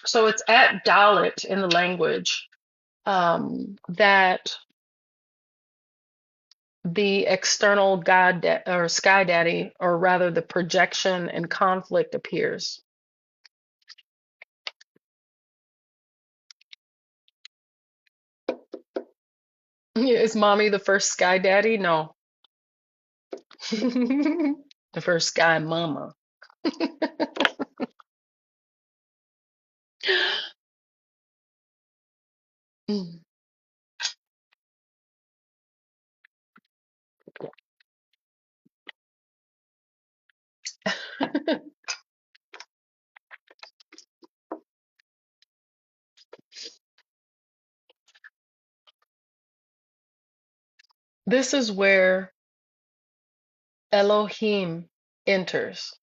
So it's at Dalit in the language that the external or Sky Daddy, or rather the projection and conflict appears. Is mommy the first Sky Daddy? No. The first Sky Mama. This is where Elohim enters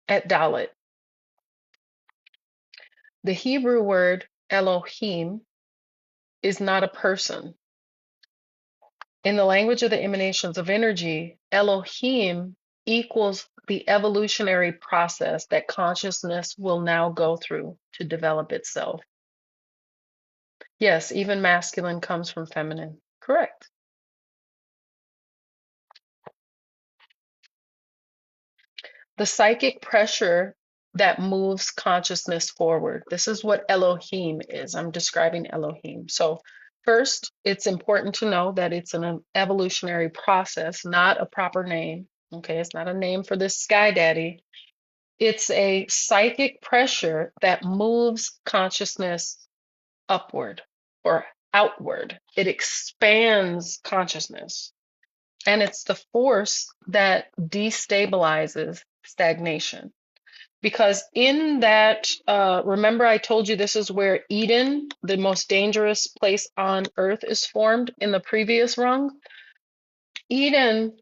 at Dalit. The Hebrew word Elohim is not a person. In the language of the emanations of energy, Elohim equals the evolutionary process that consciousness will now go through to develop itself. Yes, even masculine comes from feminine. Correct. The psychic pressure that moves consciousness forward. This is what Elohim is. I'm describing Elohim. So, first, it's important to know that it's an evolutionary process, not a proper name. Okay, it's not a name for this Sky Daddy. It's a psychic pressure that moves consciousness upward or outward. It expands consciousness. And it's the force that destabilizes stagnation. Because in that, remember I told you this is where Eden, the most dangerous place on earth, is formed in the previous rung. Eden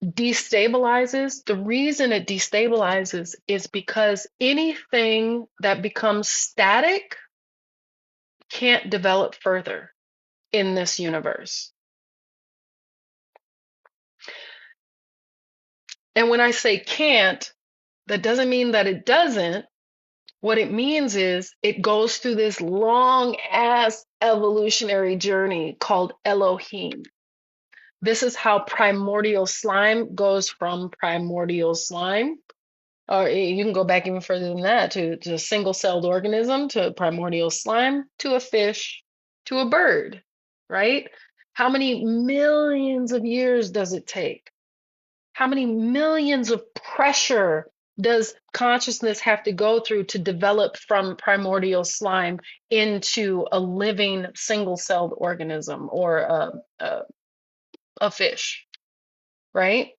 destabilizes. The reason it destabilizes is because anything that becomes static can't develop further in this universe. And when I say can't, that doesn't mean that it doesn't. What it means is it goes through this long ass evolutionary journey called Elohim. This is how primordial slime goes from primordial slime, or you can go back even further than that to a single-celled organism, to primordial slime, to a fish, to a bird, right? How many millions of years does it take? How many millions of pressure does consciousness have to go through to develop from primordial slime into a living single-celled organism or a fish, right?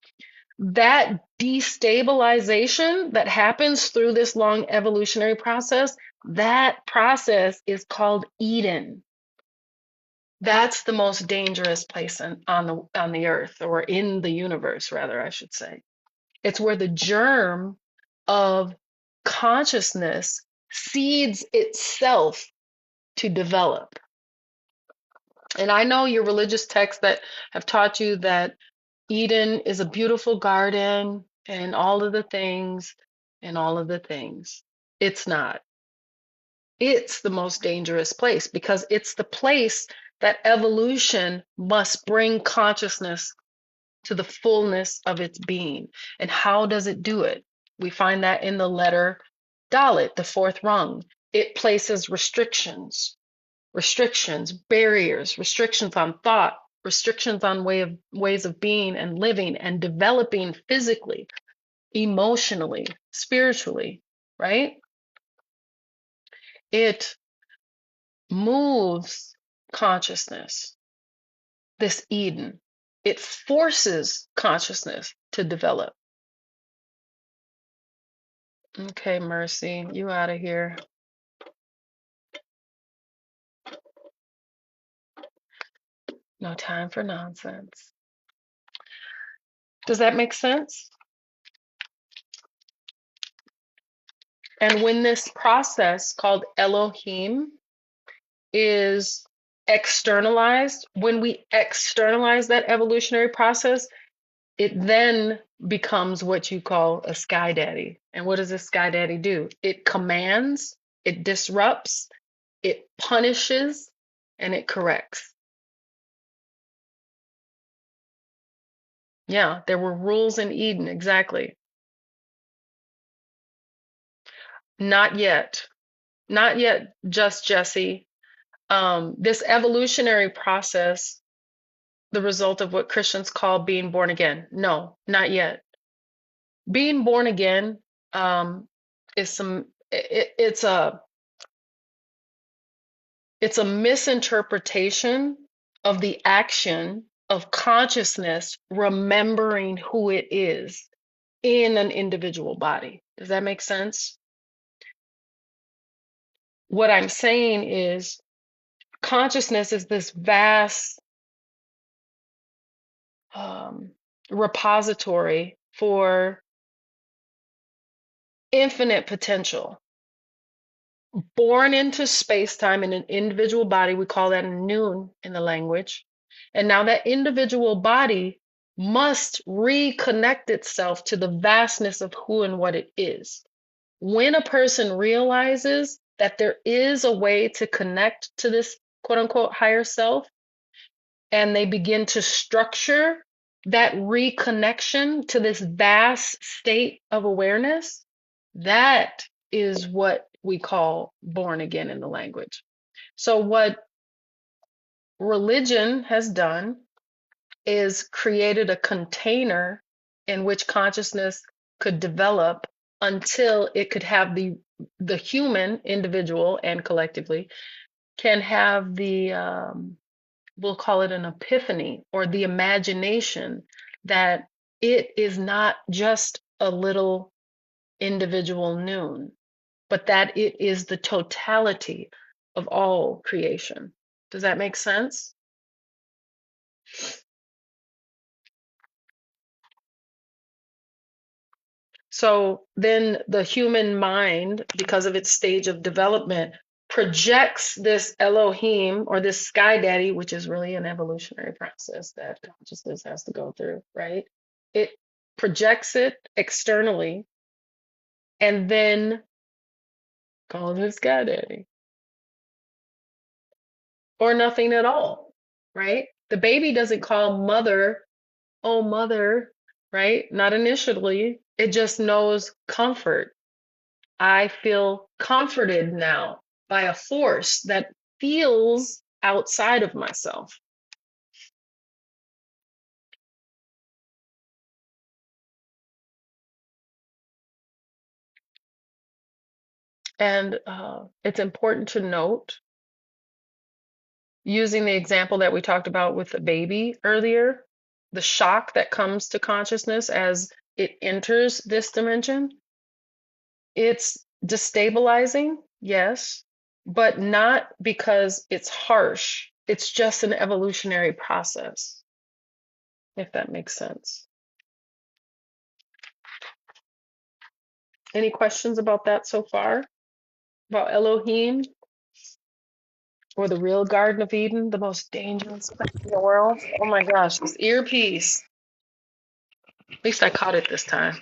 That destabilization that happens through this long evolutionary process, that process is called Eden. That's the most dangerous place on the earth, or in the universe, rather, I should say. It's where the germ of consciousness seeds itself to develop. And I know your religious texts that have taught you that Eden is a beautiful garden and all of the things and all of the things. It's not. It's the most dangerous place because it's the place that evolution must bring consciousness to the fullness of its being. And how does it do it? We find that in the letter Dalit, the fourth rung. It places restrictions, barriers, restrictions on thought, restrictions on ways of being and living and developing physically, emotionally, spiritually, right? It moves consciousness, this Eden. It forces consciousness to develop. Okay, Mercy, you out of here. No time for nonsense. Does that make sense? And when this process called Elohim is externalized, when we externalize that evolutionary process, it then becomes what you call a sky daddy. And what does a sky daddy do? It commands, it disrupts, it punishes, and it corrects. Yeah, there were rules in Eden, exactly. Not yet. Not yet, just Jesse. This evolutionary process, the result of what Christians call being born again. No, not yet. Being born again is it's a misinterpretation of the action of consciousness remembering who it is in an individual body. Does that make sense? What I'm saying is consciousness is this vast um, repository for infinite potential. Born into space time in an individual body, we call that a noon in the language. And now that individual body must reconnect itself to the vastness of who and what it is. When a person realizes that there is a way to connect to this quote unquote higher self, and they begin to structure that reconnection to this vast state of awareness, that is what we call born again in the language. So, what religion has done is created a container in which consciousness could develop until it could have the human individual and collectively can have the we'll call it an epiphany or the imagination that it is not just a little individual noon, but that it is the totality of all creation. Does that make sense? So then the human mind, because of its stage of development, projects this Elohim or this sky daddy, which is really an evolutionary process that consciousness has to go through, right? It projects it externally, and then calling his sky daddy, or nothing at all, right? The baby doesn't call mother, oh mother, right? Not initially. It just knows comfort. I feel comforted now by a force that feels outside of myself. And it's important to note, using the example that we talked about with the baby earlier, the shock that comes to consciousness as it enters this dimension, it's destabilizing, yes, but not because it's harsh. It's just an evolutionary process, if that makes sense. Any questions about that so far? About Elohim or the real Garden of Eden, the most dangerous place in the world? Oh my gosh, this earpiece. At least I caught it this time.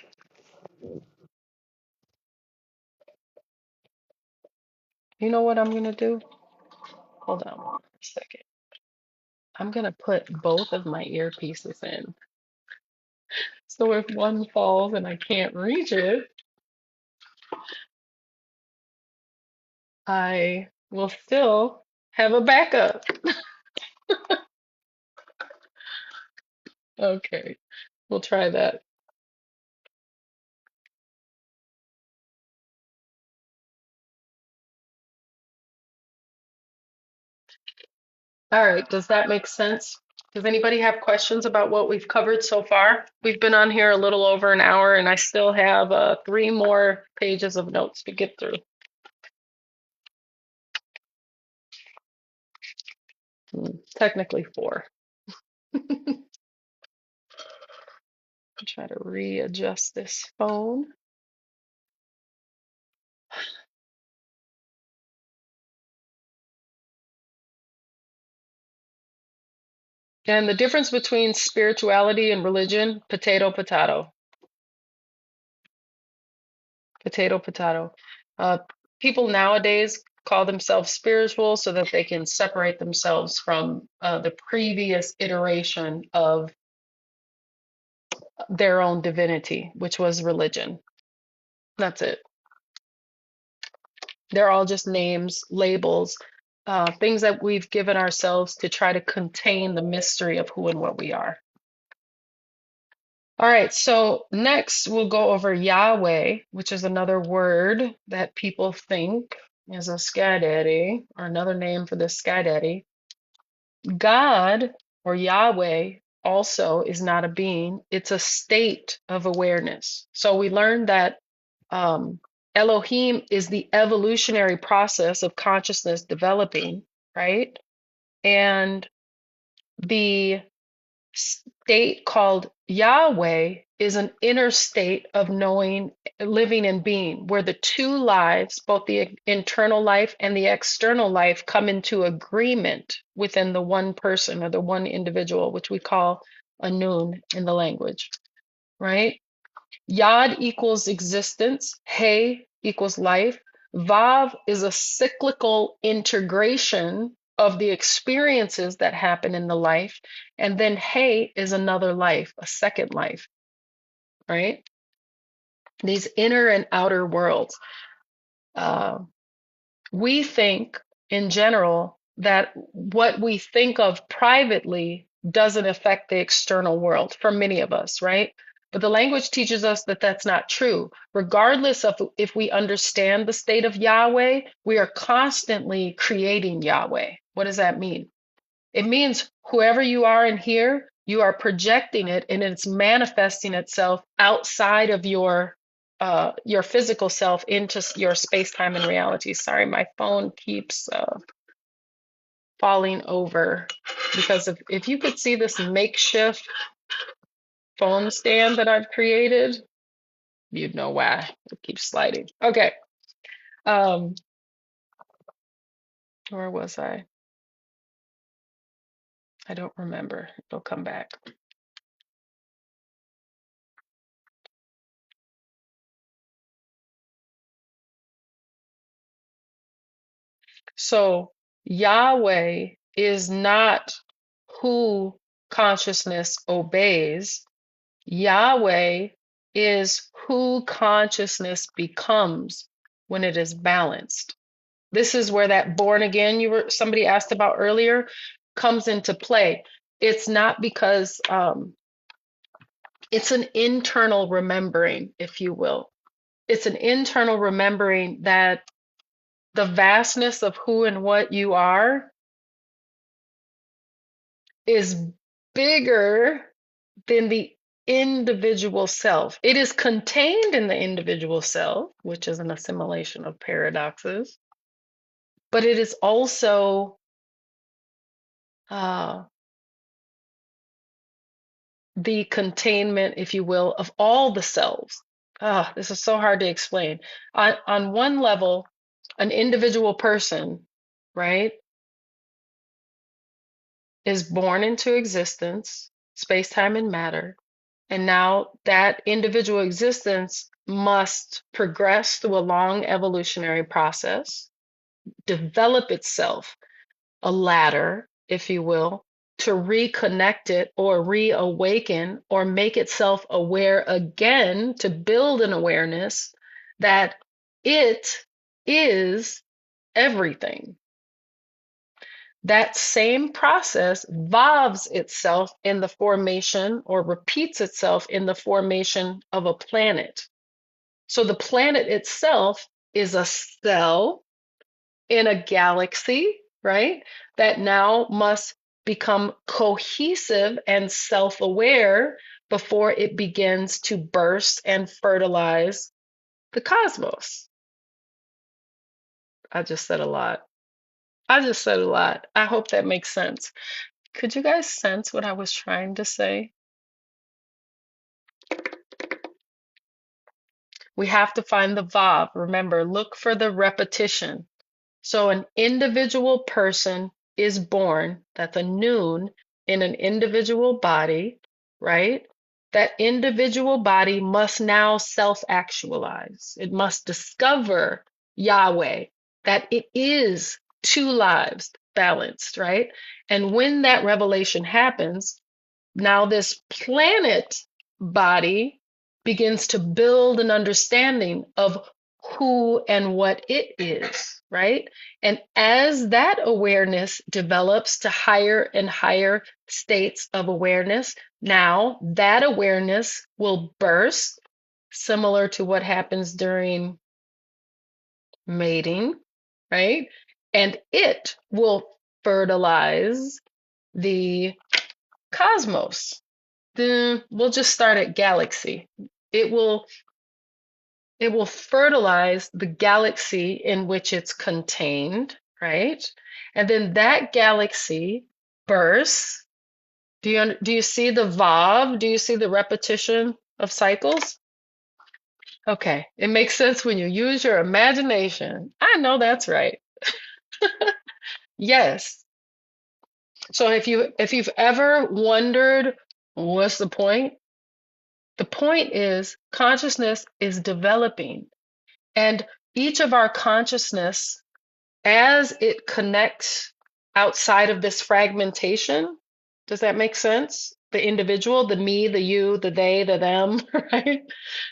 You know what I'm going to do? Hold on one second. I'm going to put both of my earpieces in. So if one falls and I can't reach it, I will still have a backup. Okay, we'll try that. All right, does that make sense? Does anybody have questions about what we've covered so far? We've been on here a little over an hour, and I still have 3 more pages of notes to get through. Technically 4. Try to readjust this phone. And the difference between spirituality and religion, potato, potato, potato, potato. Uh, People nowadays call themselves spiritual so that they can separate themselves from the previous iteration of their own divinity, which was religion. That's it. They're all just names, labels, things that we've given ourselves to try to contain the mystery of who and what we are. All right, so next we'll go over Yahweh, which is another word that people think is a sky daddy, or another name for this sky daddy. God, or Yahweh, also is not a being, it's a state of awareness. So we learned that Elohim is the evolutionary process of consciousness developing, right? And the state called Yahweh is an inner state of knowing, living, and being, where the two lives, both the internal life and the external life, come into agreement within the one person or the one individual, which we call a noon in the language, right? Yod equals existence, He equals life, Vav is a cyclical integration of the experiences that happen in the life, and then He is another life, a second life, right? These inner and outer worlds. Uh, we think in general that what we think of privately doesn't affect the external world for many of us, right? But the language teaches us that that's not true. Regardless of if we understand the state of Yahweh, we are constantly creating Yahweh. What does that mean? It means whoever you are in here, you are projecting it and it's manifesting itself outside of your physical self into your space, time, and reality. Sorry, my phone keeps falling over because if you could see this makeshift phone stand that I've created, you'd know why it keeps sliding. Okay. Um, where was I? I don't remember. It'll come back. So Yahweh is not who consciousness obeys. Yahweh is who consciousness becomes when it is balanced. This is where that born again somebody asked about earlier comes into play. It's not because it's an internal remembering, if you will. It's an internal remembering that the vastness of who and what you are is bigger than the individual self. It is contained in the individual self, which is an assimilation of paradoxes, but it is also uh, the containment, if you will, of all the selves. This is so hard to explain. On one level, an individual person, right, is born into existence, space, time, and matter. And now that individual existence must progress through a long evolutionary process, develop itself a ladder, if you will, to reconnect it or reawaken or make itself aware again to build an awareness that it is everything. That same process volves itself in the formation or repeats itself in the formation of a planet. So the planet itself is a cell in a galaxy, right? That now must become cohesive and self aware before it begins to burst and fertilize the cosmos. I just said a lot. I just said a lot. I hope that makes sense. Could you guys sense what I was trying to say? We have to find the Vav. Remember, look for the repetition. So an individual person is born, that's a noon, in an individual body, right? That individual body must now self-actualize. It must discover Yahweh, that it is two lives balanced, right? And when that revelation happens, now this planet body begins to build an understanding of who and what it is, right? And as that awareness develops to higher and higher states of awareness, now that awareness will burst, similar to what happens during mating, right? And it will fertilize the cosmos. Then we'll just start at galaxy. It will it will fertilize the galaxy in which it's contained, right? And then that galaxy bursts. Do you see the Vav? Do you see the repetition of cycles? Okay, it makes sense when you use your imagination. I know that's right. Yes. So if you've ever wondered what's the point is consciousness is developing. And each of our consciousness, as it connects outside of this fragmentation, does that make sense? The individual, the me, the you, the they, the them, right?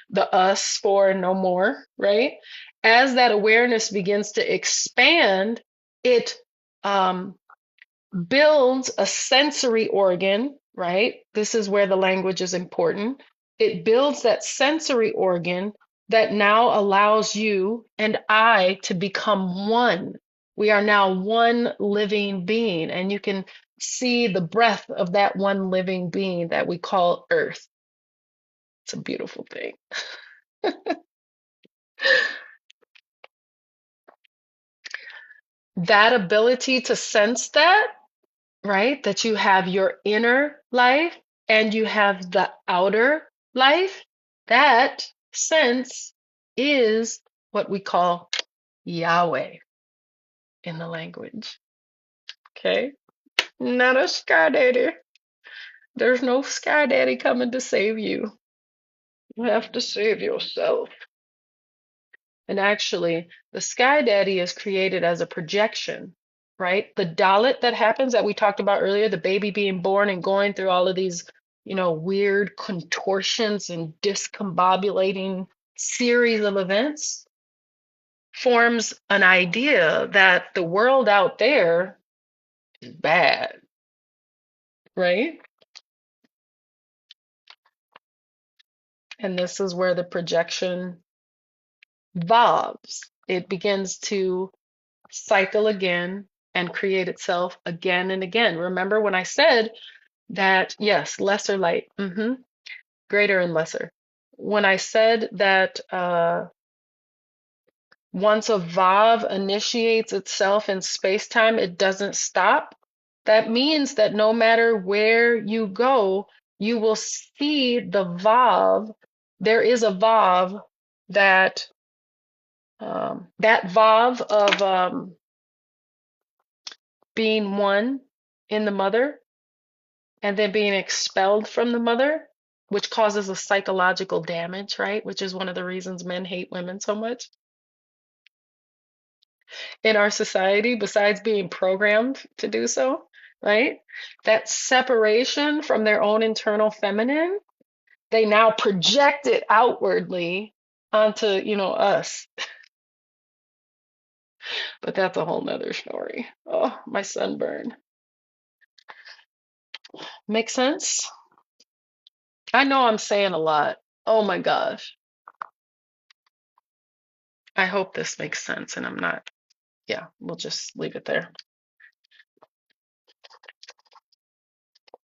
The us, for and no more, right? As that awareness begins to expand, it um, builds a sensory organ, right? This is where the language is important. It builds that sensory organ that now allows you and I to become one. We are now one living being, and you can see the breath of that one living being that we call Earth. It's a beautiful thing. That ability to sense that, right? That you have your inner life and you have the outer life. That sense is what we call Yahweh in the language. Okay? Not a sky daddy. There's no sky daddy coming to save you. You have to save yourself. And actually, the sky daddy is created as a projection, right? The dalit that happens that we talked about earlier, the baby being born and going through all of these, weird contortions and discombobulating series of events forms an idea that the world out there is bad, right? And this is where the projection evolves. It begins to cycle again and create itself again and again. Remember when I said that, yes, lesser light, greater and lesser. When I said that once a Vav initiates itself in space time, it doesn't stop. That means that no matter where you go, you will see the Vav. There is a Vav that that Vav of being one in the mother and then being expelled from the mother, which causes a psychological damage, right? Which is one of the reasons men hate women so much in our society, besides being programmed to do so, right? That separation from their own internal feminine, they now project it outwardly onto, us. But that's a whole nother story. Oh, my sunburn. Make sense? I know I'm saying a lot. Oh my gosh. I hope this makes sense and I'm not. Yeah, we'll just leave it there.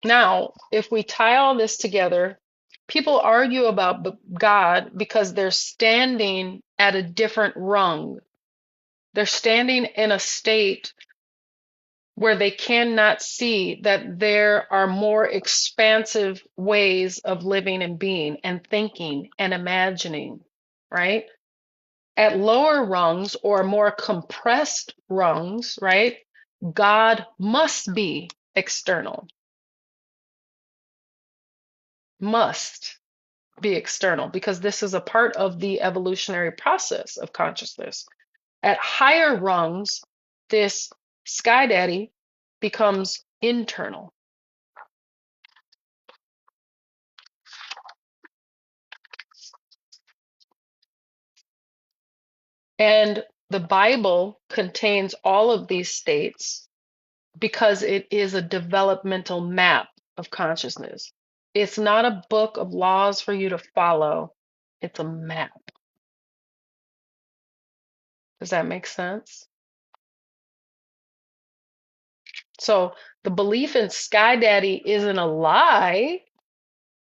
Now, if we tie all this together, people argue about God because they're standing at a different rung. They're standing in a state where they cannot see that there are more expansive ways of living and being and thinking and imagining, right? At lower rungs or more compressed rungs, right? God must be external, must be external, because this is a part of the evolutionary process of consciousness. At higher rungs, this sky daddy becomes internal. And the Bible contains all of these states because it is a developmental map of consciousness. It's not a book of laws for you to follow, it's a map. Does that make sense? So the belief in Sky Daddy isn't a lie,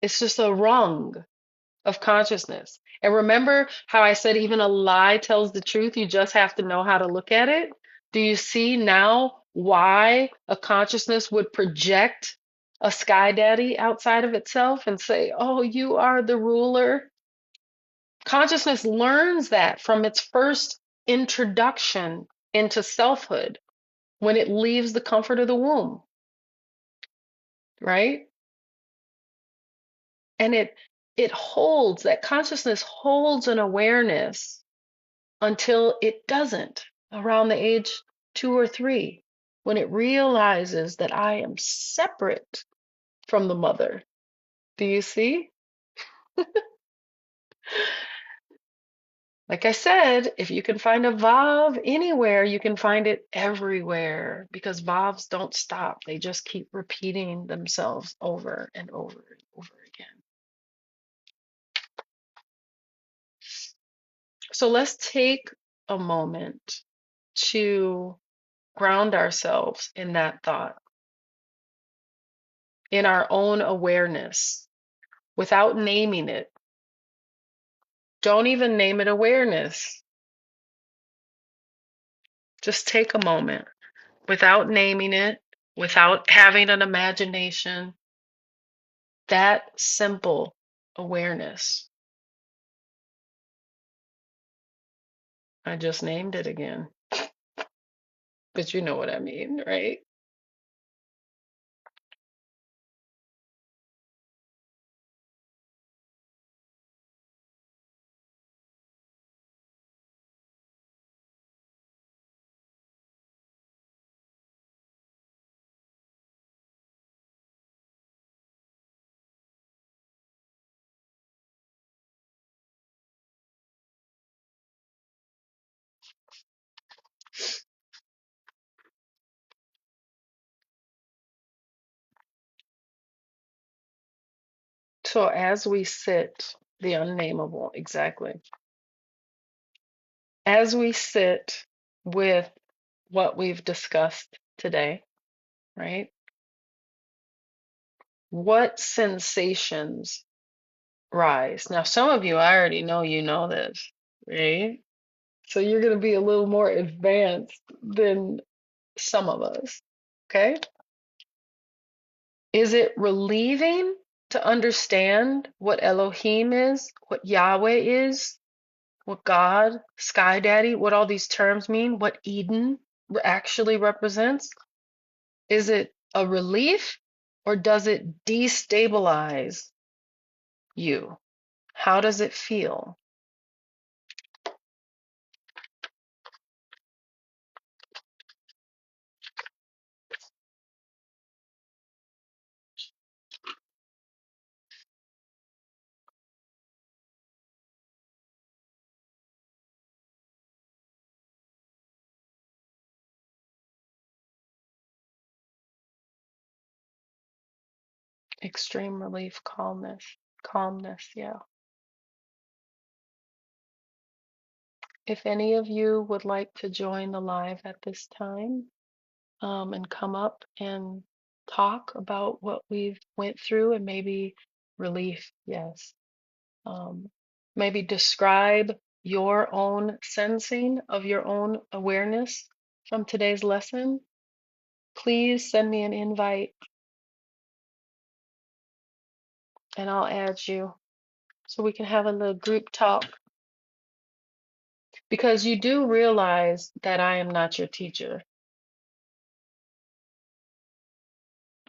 it's just a rung of consciousness. And remember how I said even a lie tells the truth, you just have to know how to look at it? Do you see now why a consciousness would project a Sky Daddy outside of itself and say, oh, you are the ruler? Consciousness learns that from its first introduction into selfhood when it leaves the comfort of the womb, right? And it holds, that consciousness holds an awareness until it doesn't around the age 2 or 3, when it realizes that I am separate from the mother. Do you see? Like I said, if you can find a Vav anywhere, you can find it everywhere, because Vavs don't stop. They just keep repeating themselves over and over and over again. So let's take a moment to ground ourselves in that thought, in our own awareness, without naming it. Don't even name it awareness. Just take a moment without naming it, without having an imagination. That simple awareness. I just named it again, but you know what I mean, right? So as we sit, the unnameable, exactly. As we sit with what we've discussed today, right? What sensations rise? Now, some of you, I already know you know this, right? So you're going to be a little more advanced than some of us, okay? Is it relieving to understand what Elohim is, what Yahweh is, what God, Sky Daddy, what all these terms mean, what Eden actually represents? Is it a relief or does it destabilize you? How does it feel? Extreme relief, calmness, calmness, yeah. If any of you would like to join the live at this time, and come up and talk about what we've went through and maybe relief, yes. Um, Maybe describe your own sensing of your own awareness from today's lesson. Please send me an invite and I'll add you so we can have a little group talk. Because you do realize that I am not your teacher,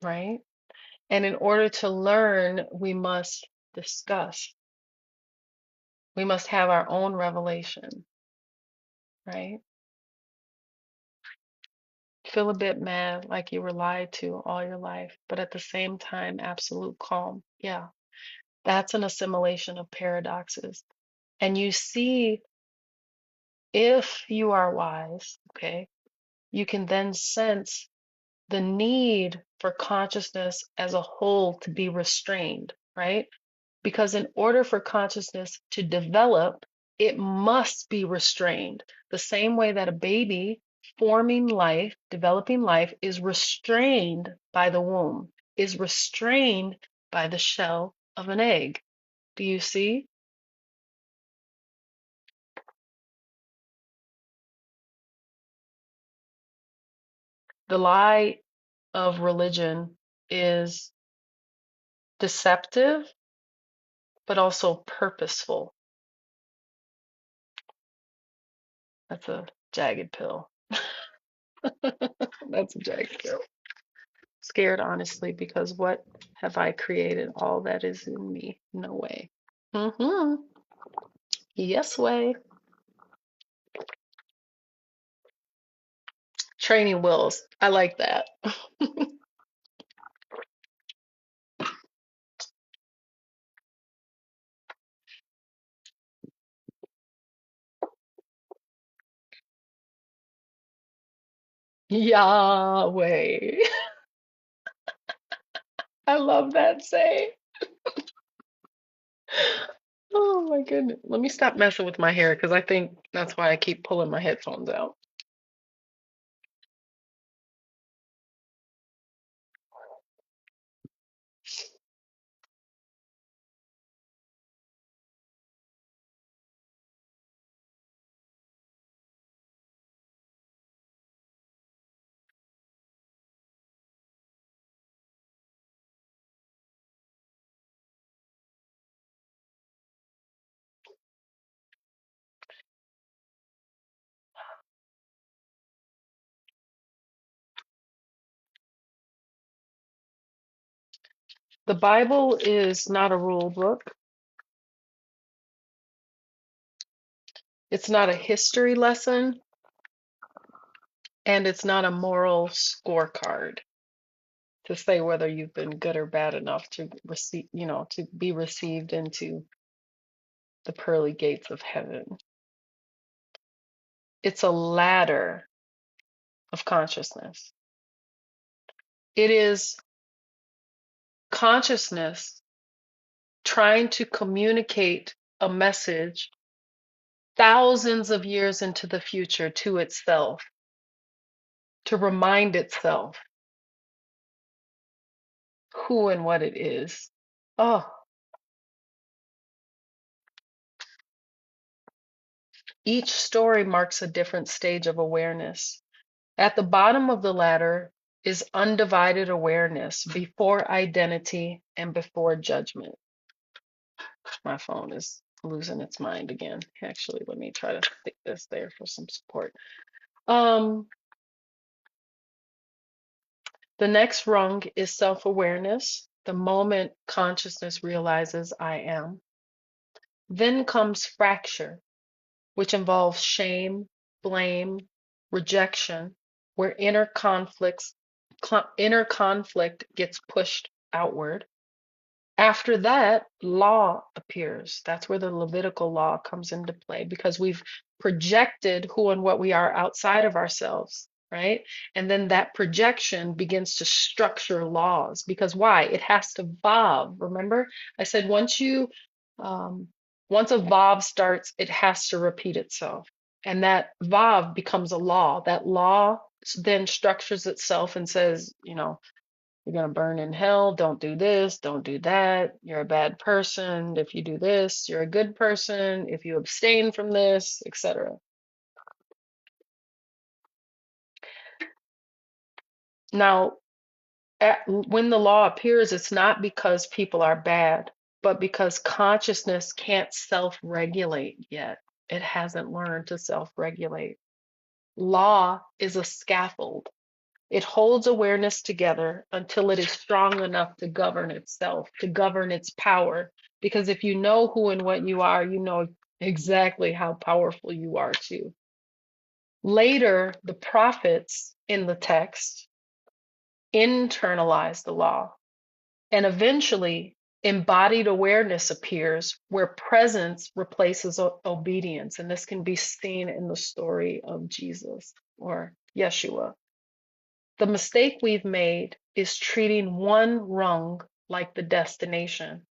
right? And in order to learn, we must discuss. We must have our own revelation, right? Feel a bit mad, like you were lied to all your life, but at the same time, absolute calm. Yeah, that's an assimilation of paradoxes. And you see, if you are wise, okay, you can then sense the need for consciousness as a whole to be restrained, right? Because in order for consciousness to develop, it must be restrained. The same way that a baby forming life, developing life, is restrained by the womb, is restrained by the shell of an egg. Do you see? The lie of religion is deceptive, but also purposeful. That's a jagged pill. That's a jagged pill. Scared, honestly, because what have I created? All that is in me. No way. Mm-hmm. Yes way. Training wheels. I like that. Yahweh. I love that say. Oh my goodness. Let me stop messing with my hair because I think that's why I keep pulling my headphones out. The Bible is not a rule book. It's not a history lesson, and it's not a moral scorecard to say whether you've been good or bad enough to receive, to be received into the pearly gates of heaven. It's a ladder of consciousness. It is consciousness trying to communicate a message thousands of years into the future to itself, to remind itself who and what it is. Oh, each story marks a different stage of awareness. At the bottom of the ladder is undivided awareness before identity and before judgment. My phone is losing its mind again. Actually, let me try to stick this there for some support. The next rung is self-awareness, the moment consciousness realizes I am. Then comes fracture, which involves shame, blame, rejection, where inner conflict gets pushed outward. After that, law appears. That's where the Levitical law comes into play because we've projected who and what we are outside of ourselves, right? And then that projection begins to structure laws because why? It has to evolve. Remember, I said um, once a vav starts, it has to repeat itself. And that vav becomes a law. That law then structures itself and says, you're going to burn in hell. Don't do this. Don't do that. You're a bad person. If you do this, you're a good person. If you abstain from this, etc. Now, when the law appears, it's not because people are bad, but because consciousness can't self-regulate yet. It hasn't learned to self-regulate. Law is a scaffold. It holds awareness together until it is strong enough to govern itself, to govern its power. Because if you know who and what you are, you know exactly how powerful you are too. Later, the prophets in the text internalize the law, and eventually, embodied awareness appears where presence replaces obedience. And this can be seen in the story of Jesus or Yeshua. The mistake we've made is treating one rung like the destination,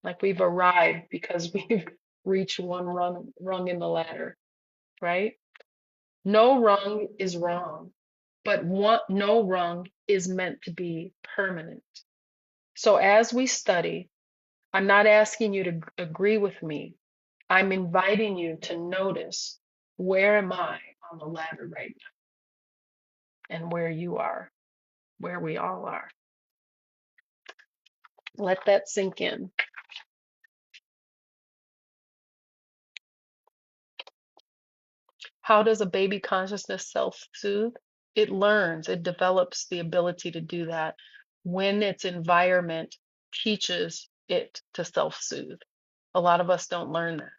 like we've arrived because we've reached one rung in the ladder, right? No rung is wrong, but no rung is meant to be permanent. So as we study, I'm not asking you to agree with me. I'm inviting you to notice, where am I on the ladder right now, and where you are, where we all are. Let that sink in. How does a baby consciousness self-soothe? It learns, it develops the ability to do that when its environment teaches it to self-soothe. A lot of us don't learn that,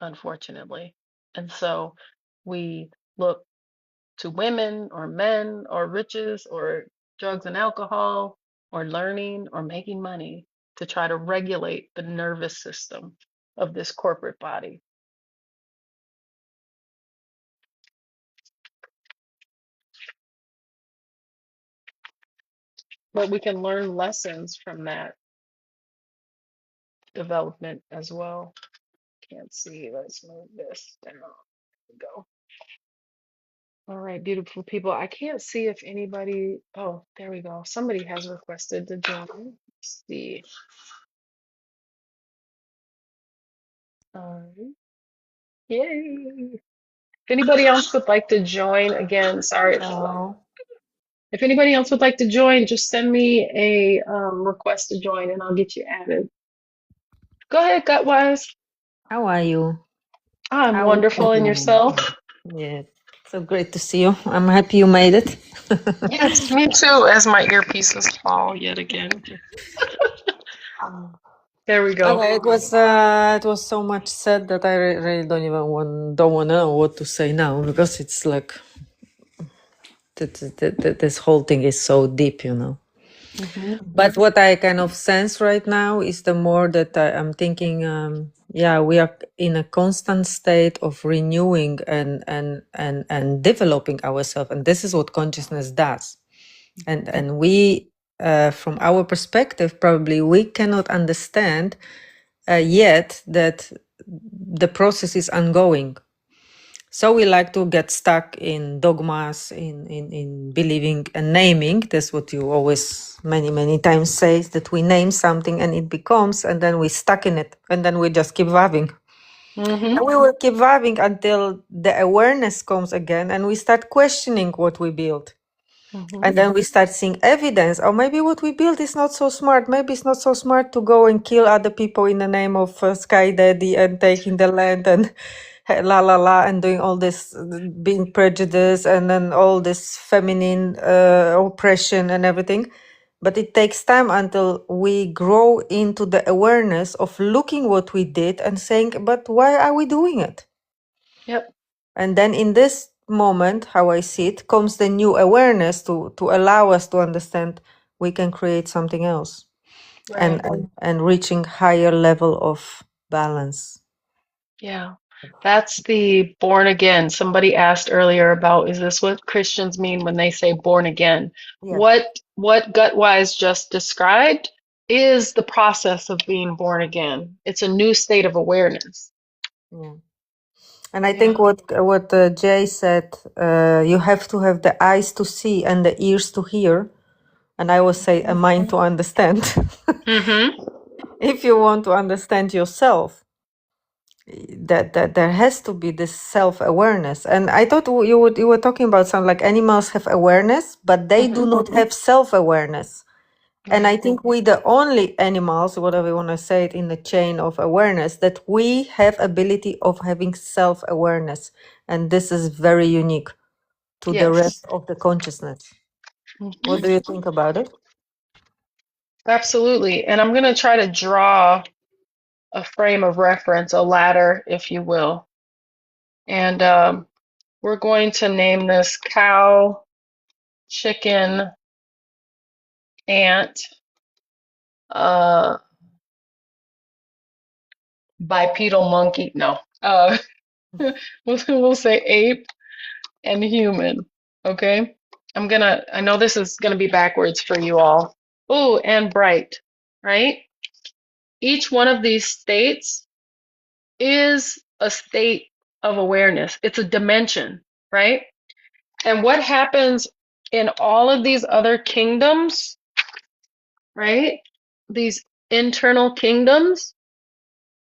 unfortunately. And so we look to women or men or riches or drugs and alcohol or learning or making money to try to regulate the nervous system of this corporate body. But we can learn lessons from that development as well. Can't see. Let's move this down. There we go. All right, beautiful people. I can't see if anybody. Oh, there we go. Somebody has requested to join. Let's see. All right. Yay. If anybody else would like to join, again, sorry. Hello. If anybody else would like to join, just send me a request to join and I'll get you added. Go ahead, Gutwise. How are you? I'm How is wonderful. And everyone? yourself? Yeah, so great to see you. I'm happy you made it. Yes, me too, as my earpieces fall yet again. There we go. Okay, it was so much said that I really don't want to know what to say now because it's like this whole thing is so deep, you know. Mhm. But what I kind of sense right now is the more that I'm thinking, yeah, we are in a constant state of renewing and developing ourselves, and this is what consciousness does. And we from our perspective, probably we cannot understand yet that the process is ongoing. So we like to get stuck in dogmas, in believing and naming. That's what you always many times say, that we name something and it becomes, and then we stuck in it, and then we just keep vibing. Mm-hmm. And we will keep vibing until the awareness comes again and we start questioning what we built. Mm-hmm. And then we start seeing evidence, or maybe what we built is not so smart. Maybe it's not so smart to go and kill other people in the name of Sky Daddy and taking the land and la la la and doing all this, being prejudiced and then all this feminine oppression and everything. But it takes time until we grow into the awareness of looking what we did and saying, but why are we doing it? Yep. And then in this moment, how I see it, comes the new awareness to allow us to understand we can create something else Right. and reaching higher level of balance. Yeah. That's the born again. Somebody asked earlier about, is this what Christians mean when they say born again? Yes. What Gutwise just described is the process of being born again. It's a new state of awareness. Yeah. And I think Yeah. what Jay said, you have to have the eyes to see and the ears to hear, and I would say a mind to understand. Mm-hmm. If you want to understand yourself, that there has to be this self-awareness. And I thought you were talking about something like animals have awareness, but they do Mm-hmm. not have self-awareness. And I Right. think we the only animals, whatever you want to say it, in the chain of awareness, that we have ability of having self-awareness. And this is very unique to the Yes. rest of the consciousness. Hmm. What do you think about it? Absolutely. And I'm going to try to draw a frame of reference, a ladder, if you will. And we're going to name this cow, chicken, ant, uh, bipedal monkey. No, we'll say ape and human. Okay. I know this is gonna be backwards for you all. Oh, and bright, right? Each one of these states is a state of awareness. It's a dimension, right? And what happens in all of these other kingdoms, right? These internal kingdoms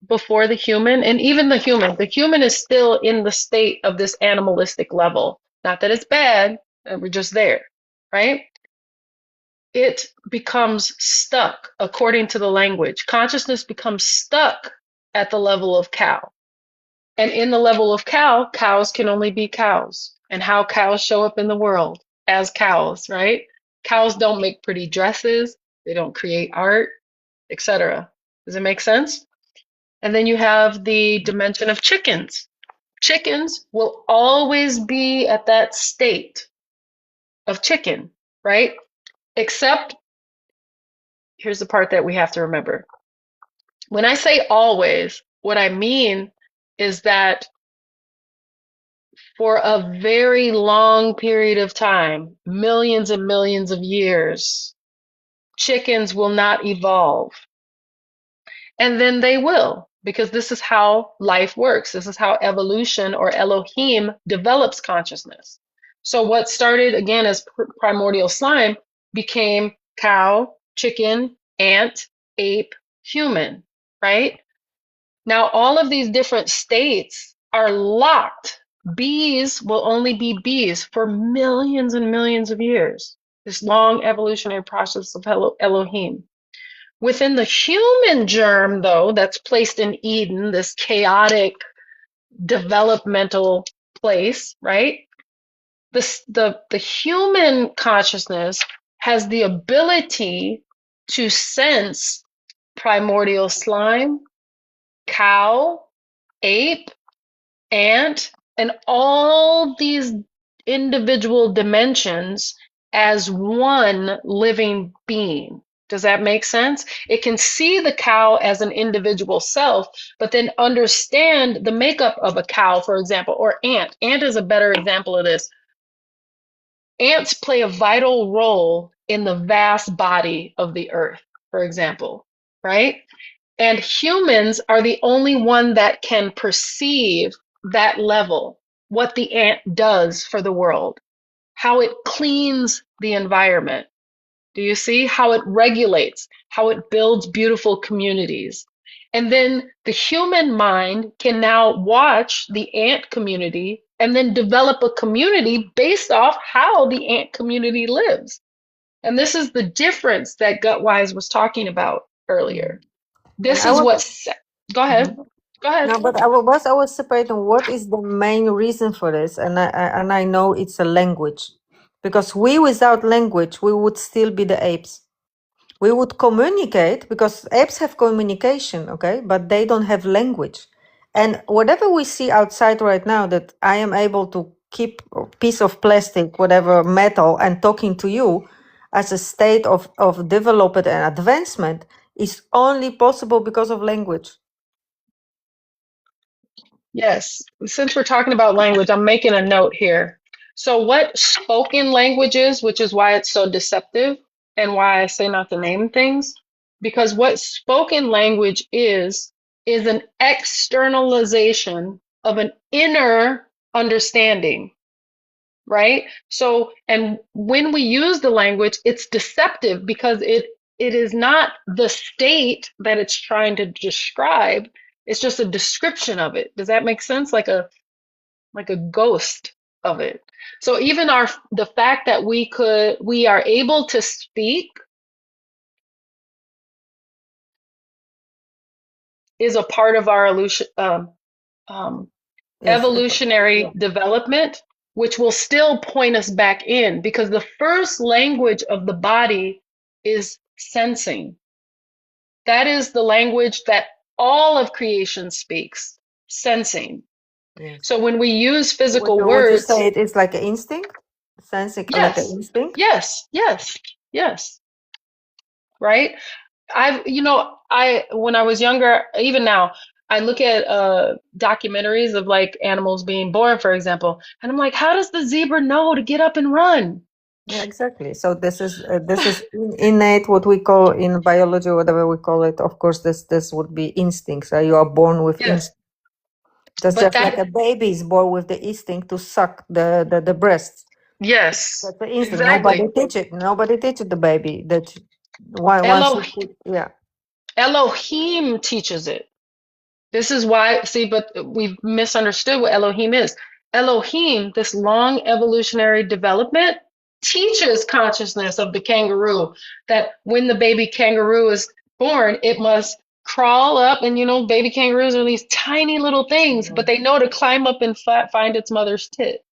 before the human, and even the human is still in the state of this animalistic level. Not that it's bad, we're just there, right? It becomes stuck according to the language. Consciousness becomes stuck at the level of cow. And in the level of cow, cows can only be cows. And how cows show up in the world as cows, right? Cows don't make pretty dresses, they don't create art, etc. Does it make sense? And then you have the dimension of chickens. Chickens will always be at that state of chicken, right? Except, here's the part that we have to remember. When I say always, what I mean is that for a very long period of time, millions and millions of years, chickens will not evolve. And then they will, because this is how life works. This is how evolution or Elohim develops consciousness. So what started again as primordial slime became cow, chicken, ant, ape, human, right? Now all of these different states are locked. Bees will only be bees for millions and millions of years. This long evolutionary process of Elohim. Within the human germ, though, that's placed in Eden, this chaotic developmental place, right? The human consciousness has the ability to sense primordial slime, cow, ape, ant, and all these individual dimensions as one living being. Does that make sense? It can see the cow as an individual self, but then understand the makeup of a cow, for example, or ant. Ant is a better example of this. Ants play a vital role in the vast body of the earth, for example, right? And humans are the only one that can perceive that level, what the ant does for the world, how it cleans the environment. Do you see how it regulates, how it builds beautiful communities? And then the human mind can now watch the ant community and then develop a community based off how the ant community lives. And this is the difference that Gutwise was talking about earlier. Mm. And This I is was, what, go ahead, Mhm. go ahead. No, but I was separating what is the main reason for this, and I know it's a language, because we without language we would still be the apes. We would communicate because apes have communication, okay, but they don't have language. And whatever we see outside right now, that I am able to keep a piece of plastic, whatever metal, and talking to you as a state of development and advancement is only possible because of language. Yes, since we're talking about language, I'm making a note here. So, what spoken language is, which is why it's so deceptive and why I say not to name things, because what spoken language is an externalization of an inner understanding, right? So, and when we use the language, it's deceptive because it is not the state that it's trying to describe. It's just a description of it. Does that make sense? Like a ghost of it. So even our the fact that we are able to speak is a part of our um, Yes. Yeah. evolutionary development, which will still point us back in because the first language of the body is sensing. That is the language that all of creation speaks, sensing. Yes. So when we use Would physical you, would you words, say it is like an instinct, sensing like an yes, instinct? yes, yes, yes, right? When I was younger, even now, I look at documentaries of like animals being born, for example, and I'm like, how does the zebra know to get up and run? Yeah, exactly. So this is innate, what we call in biology, whatever we call it. Of course, this would be instincts. You are born with Yes, instinct. That's but just like that, a baby is born with the instinct to suck the breast. yes, That's the instinct. Nobody exactly. teach it. Nobody teach it the baby that once Elo you put, yeah. Elohim teaches it. This is why, see, but we've misunderstood what Elohim is. Elohim, this long evolutionary development, teaches consciousness of the kangaroo that when the baby kangaroo is born, it must crawl up. And baby kangaroos are these tiny little things, Yeah. but they know to climb up and find its mother's tit,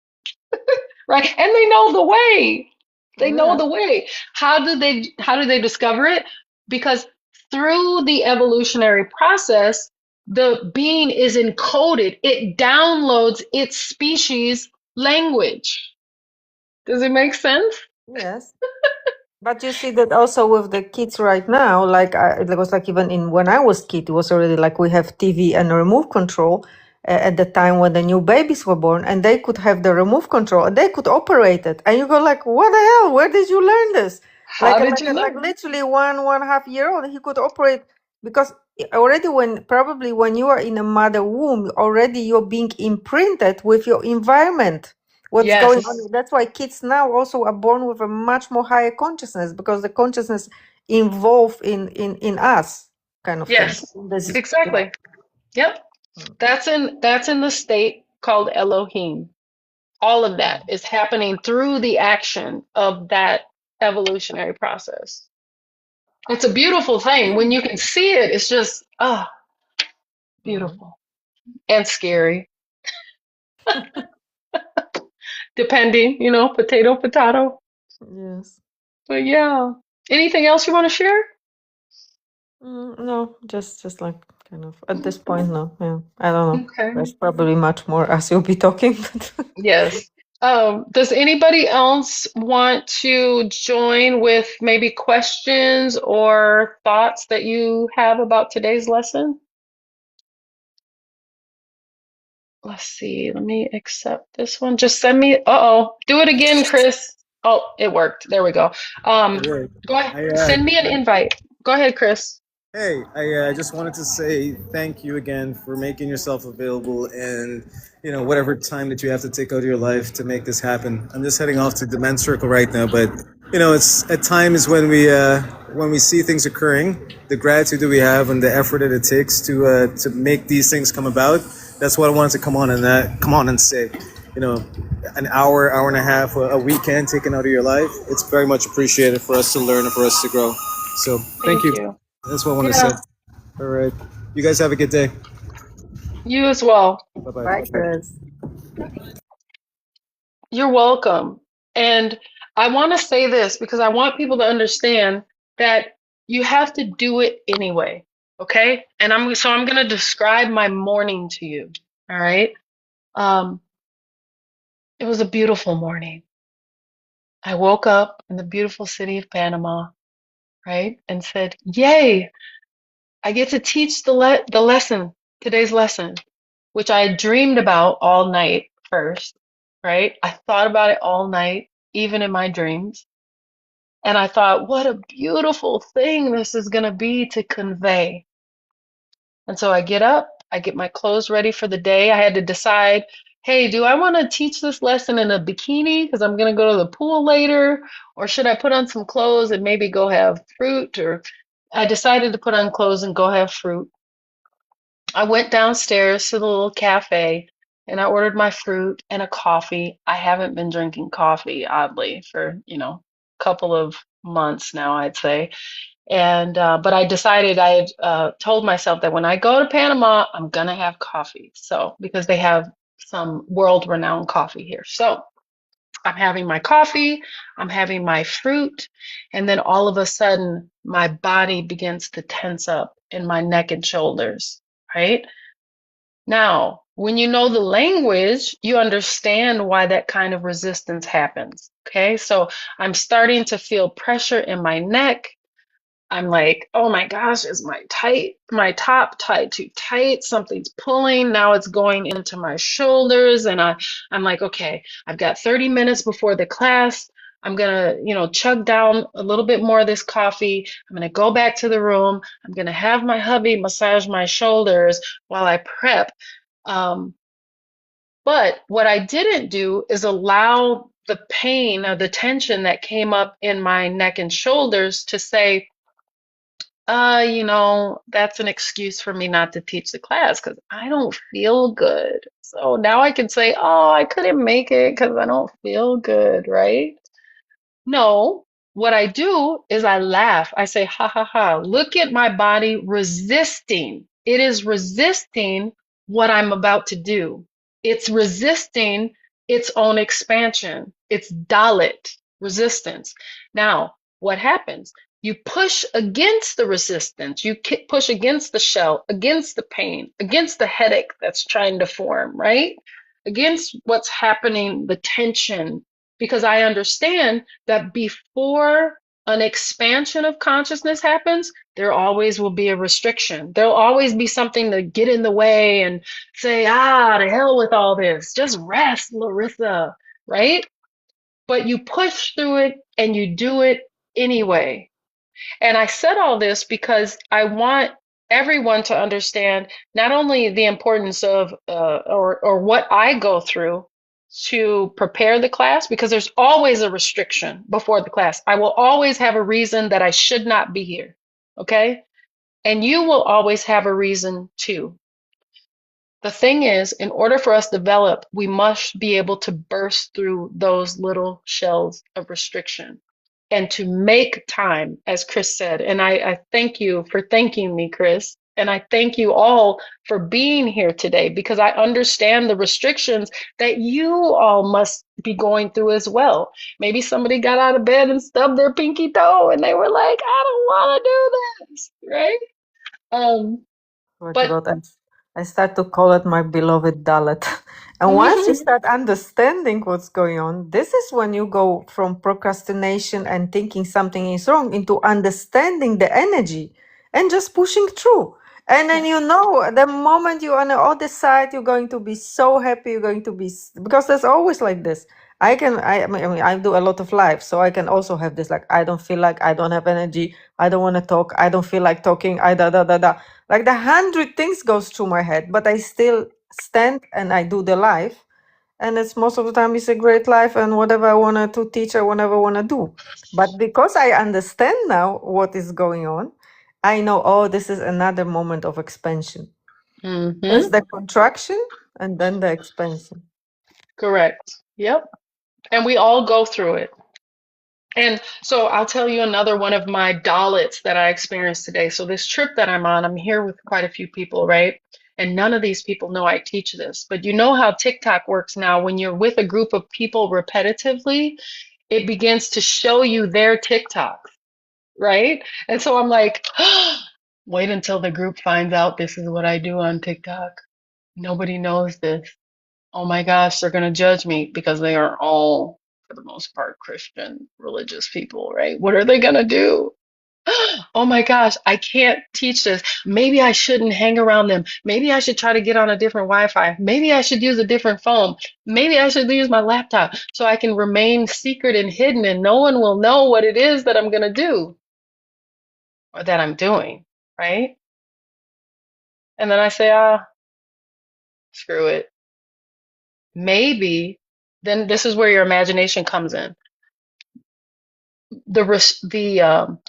right? And they know the way. They know Yeah. the way. How do they discover it? Because through the evolutionary process, the being is encoded. It downloads its species language. Does it make sense? Yes. But you see that also with the kids right now, like it was like even in when I was kid, it was already like we have TV and remote control at the time when the new babies were born, and they could have the remote control and they could operate it, and you go like, what the hell? Where did you learn this? How did you Like learn? literally 1.5 year old, he could operate because already when you are in a mother womb, already you're being imprinted with your environment, what's going on. Yes. That's why kids now also are born with a much more higher consciousness, because the consciousness involved in us, kind of thing. Yes. Yeah. Exactly. Yep. Mm. That's in the state called Elohim. All of that is happening through the action of that evolutionary process. It's a beautiful thing. When you can see it, it's just, Mm. beautiful and scary, depending, potato, potato. Yes. But yeah. Anything else you want to share? No, just like kind of at this point, no. Yeah, I don't know. Okay. There's probably much more as you'll be talking, but Yes. Does anybody else want to join with maybe questions or thoughts that you have about today's lesson? Let's see. Let me accept this one. Just send me. Uh-oh. Do it again, Chris. Oh, it worked. There we go. It worked. Go ahead. I, Send me an invite. Go ahead, Chris. hey, I just wanted to say thank you again for making yourself available and whatever time that you have to take out of your life to make this happen. I'm just heading off to the men's circle right now, but it's at times when we see things occurring, the gratitude that we have and the effort that it takes to make these things come about. That's what I wanted to come on and say. You know, an hour and a half, a weekend taken out of your life. It's very much appreciated for us to learn and for us to grow. So thank Thank you. you. That's what I want to say. Yeah, All right. You guys have a good day. you as well. Bye Bye, bye. Chris. You're welcome. And I want to say this because I want people to understand that you have to do it anyway. Okay? And I'm going to describe my morning to you. All right? Um, it was a beautiful morning. I woke up in the beautiful city of Panama, right? And said, "Yay, I get to teach the lesson, today's lesson," which I dreamed about all night first, right? I thought about it all night, even in my dreams. And I thought, what a beautiful thing this is going to be to convey. And so I get up, I get my clothes ready for the day. I had to decide, hey, do I want to teach this lesson in a bikini because I'm going to go to the pool later? Or should I put on some clothes and maybe go have fruit? Or I decided to put on clothes and go have fruit. I went downstairs to the little cafe and I ordered my fruit and a coffee. I haven't been drinking coffee, oddly, for, a couple of months now, I'd say. And but I decided I had told myself that when I go to Panama, I'm gonna have coffee. So because they have some world-renowned coffee here. So I'm having my coffee, I'm having my fruit, and then all of a sudden my body begins to tense up in my neck and shoulders, right? Now, when you know the language, you understand why that kind of resistance happens. Okay, so I'm starting to feel pressure in my neck. I'm like, oh my gosh, is my top tied too tight? Something's pulling. Now it's going into my shoulders. And I'm like, okay, I've got 30 minutes before the class. I'm gonna, chug down a little bit more of this coffee. I'm gonna go back to the room. I'm gonna have my hubby massage my shoulders while I prep. Um, but what I didn't do is allow the pain or the tension that came up in my neck and shoulders to say, that's an excuse for me not to teach the class because I don't feel good. So now I can say, oh, I couldn't make it because I don't feel good, right? No, what I do is I laugh. I say, ha ha ha, look at my body resisting. It is resisting what I'm about to do. It's resisting its own expansion. It's Dalit resistance. Now, what happens? You push against the resistance. You push against the shell, against the pain, against the headache that's trying to form, right? Against what's happening, the tension, because I understand that before an expansion of consciousness happens, there always will be a restriction. There'll always be something to get in the way and say, to hell with all this. Just rest, Larissa, right? But you push through it and you do it anyway. And I said all this because I want everyone to understand not only the importance of or what I go through to prepare the class, because there's always a restriction before the class. I will always have a reason that I should not be here. Okay? And you will always have a reason too. The thing is, in order for us to develop, we must be able to burst through those little shells of restriction and to make time, as Chris said. And I thank you for thanking me, Chris. And I thank you all for being here today because I understand the restrictions that you all must be going through as well. Maybe somebody got out of bed and stubbed their pinky toe and they were like, I don't want to do this, right? Swear to But God, I start to call it my beloved Dalit. And once you start understanding what's going on, this is when you go from procrastination and thinking something is wrong into understanding the energy and just pushing through. And then you know, the moment you're on the other side, you're going to be so happy. You're going to be, because there's always like this. I do a lot of live, so I can also have this, like, I don't feel like, I don't have energy, I don't want to talk, I don't feel like talking, I da da da da. Like the 100 things goes through my head, but I still stand and I do the live. And it's most of the time it's a great life and whatever I wanted to teach or whatever I want to do. But because I understand now what is going on, I know, oh, this is another moment of expansion. Mm-hmm. There's the contraction and then the expansion. Correct. Yep. And we all go through it. And so I'll tell you another one of my Dalits that I experienced today. So this trip that I'm on, I'm here with quite a few people, right? And none of these people know I teach this. But you know how TikTok works now. When you're with a group of people repetitively, it begins to show you their TikToks, right? And so I'm like, wait until the group finds out this is what I do on TikTok. Nobody knows this. Oh my gosh, they're going to judge me because they are all, for the most part, Christian religious people, right? What are they going to do? Oh my gosh, I can't teach this. Maybe I shouldn't hang around them. Maybe I should try to get on a different Wi-Fi. Maybe I should use a different phone. Maybe I should use my laptop so I can remain secret and hidden and no one will know what it is that I'm going to do or that I'm doing, right? And then I say, screw it. Maybe then this is where your imagination comes in. The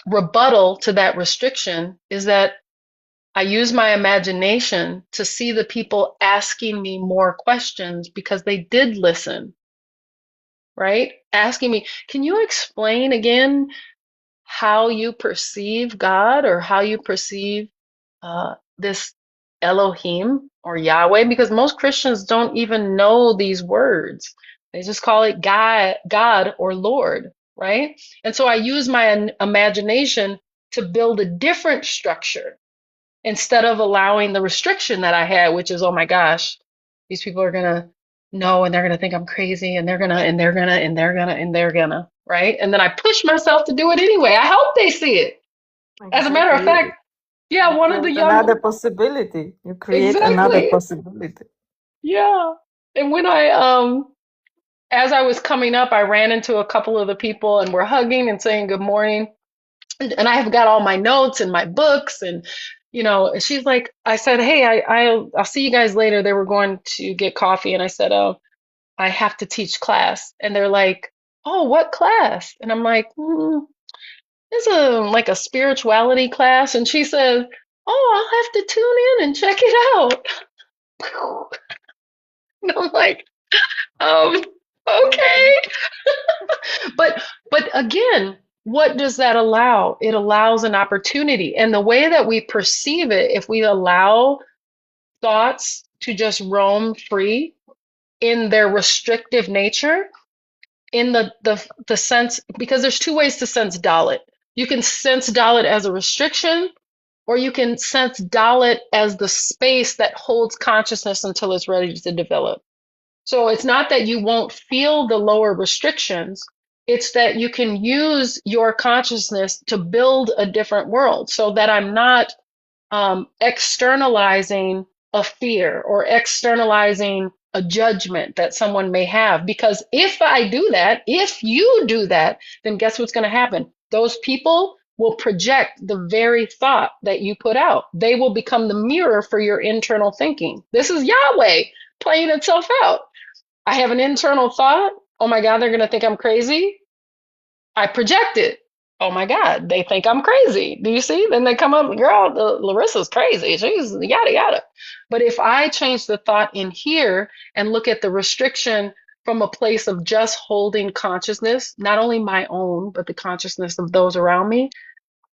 rebuttal to that restriction is that I use my imagination to see the people asking me more questions because they did listen, right? Asking me, can you explain again how you perceive God or how you perceive this Elohim or Yahweh? Because most Christians don't even know these words. They just call it God or Lord, right? And so I use my imagination to build a different structure instead of allowing the restriction that I had, which is, oh my gosh, these people are gonna know and they're gonna think I'm crazy and they're gonna, right? And then I push myself to do it anyway. I hope they see it. As a matter of Exactly. fact, yeah, You one of the create young, another possibility. You create another exactly, possibility. yeah. And when as I was coming up, I ran into a couple of the people and we're hugging and saying good morning. And I have got all my notes and my books and she's like, I said, hey, I'll see you guys later. They were going to get coffee and I said, oh, I have to teach class. And they're like, oh, what class? And I'm like, it's like a spirituality class. And she says, oh, I'll have to tune in and check it out. And I'm like, um, okay. But again, what does that allow? It allows an opportunity. And the way that we perceive it, if we allow thoughts to just roam free in their restrictive nature, in the sense, because there's two ways to sense Dalit. You can sense Dalit as a restriction, or you can sense Dalit as the space that holds consciousness until it's ready to develop. So it's not that you won't feel the lower restrictions, it's that you can use your consciousness to build a different world so that I'm not externalizing a fear or externalizing a judgment that someone may have. Because if I do that, if you do that, then guess what's going to happen? Those people will project the very thought that you put out. They will become the mirror for your internal thinking. This is Yahweh playing itself out. I have an internal thought. Oh my God, they're going to think I'm crazy. I project it. Oh my God, they think I'm crazy. Do you see? Then they come up, girl, Larissa's crazy. She's yada, yada. But if I change the thought in here and look at the restriction from a place of just holding consciousness, not only my own, but the consciousness of those around me,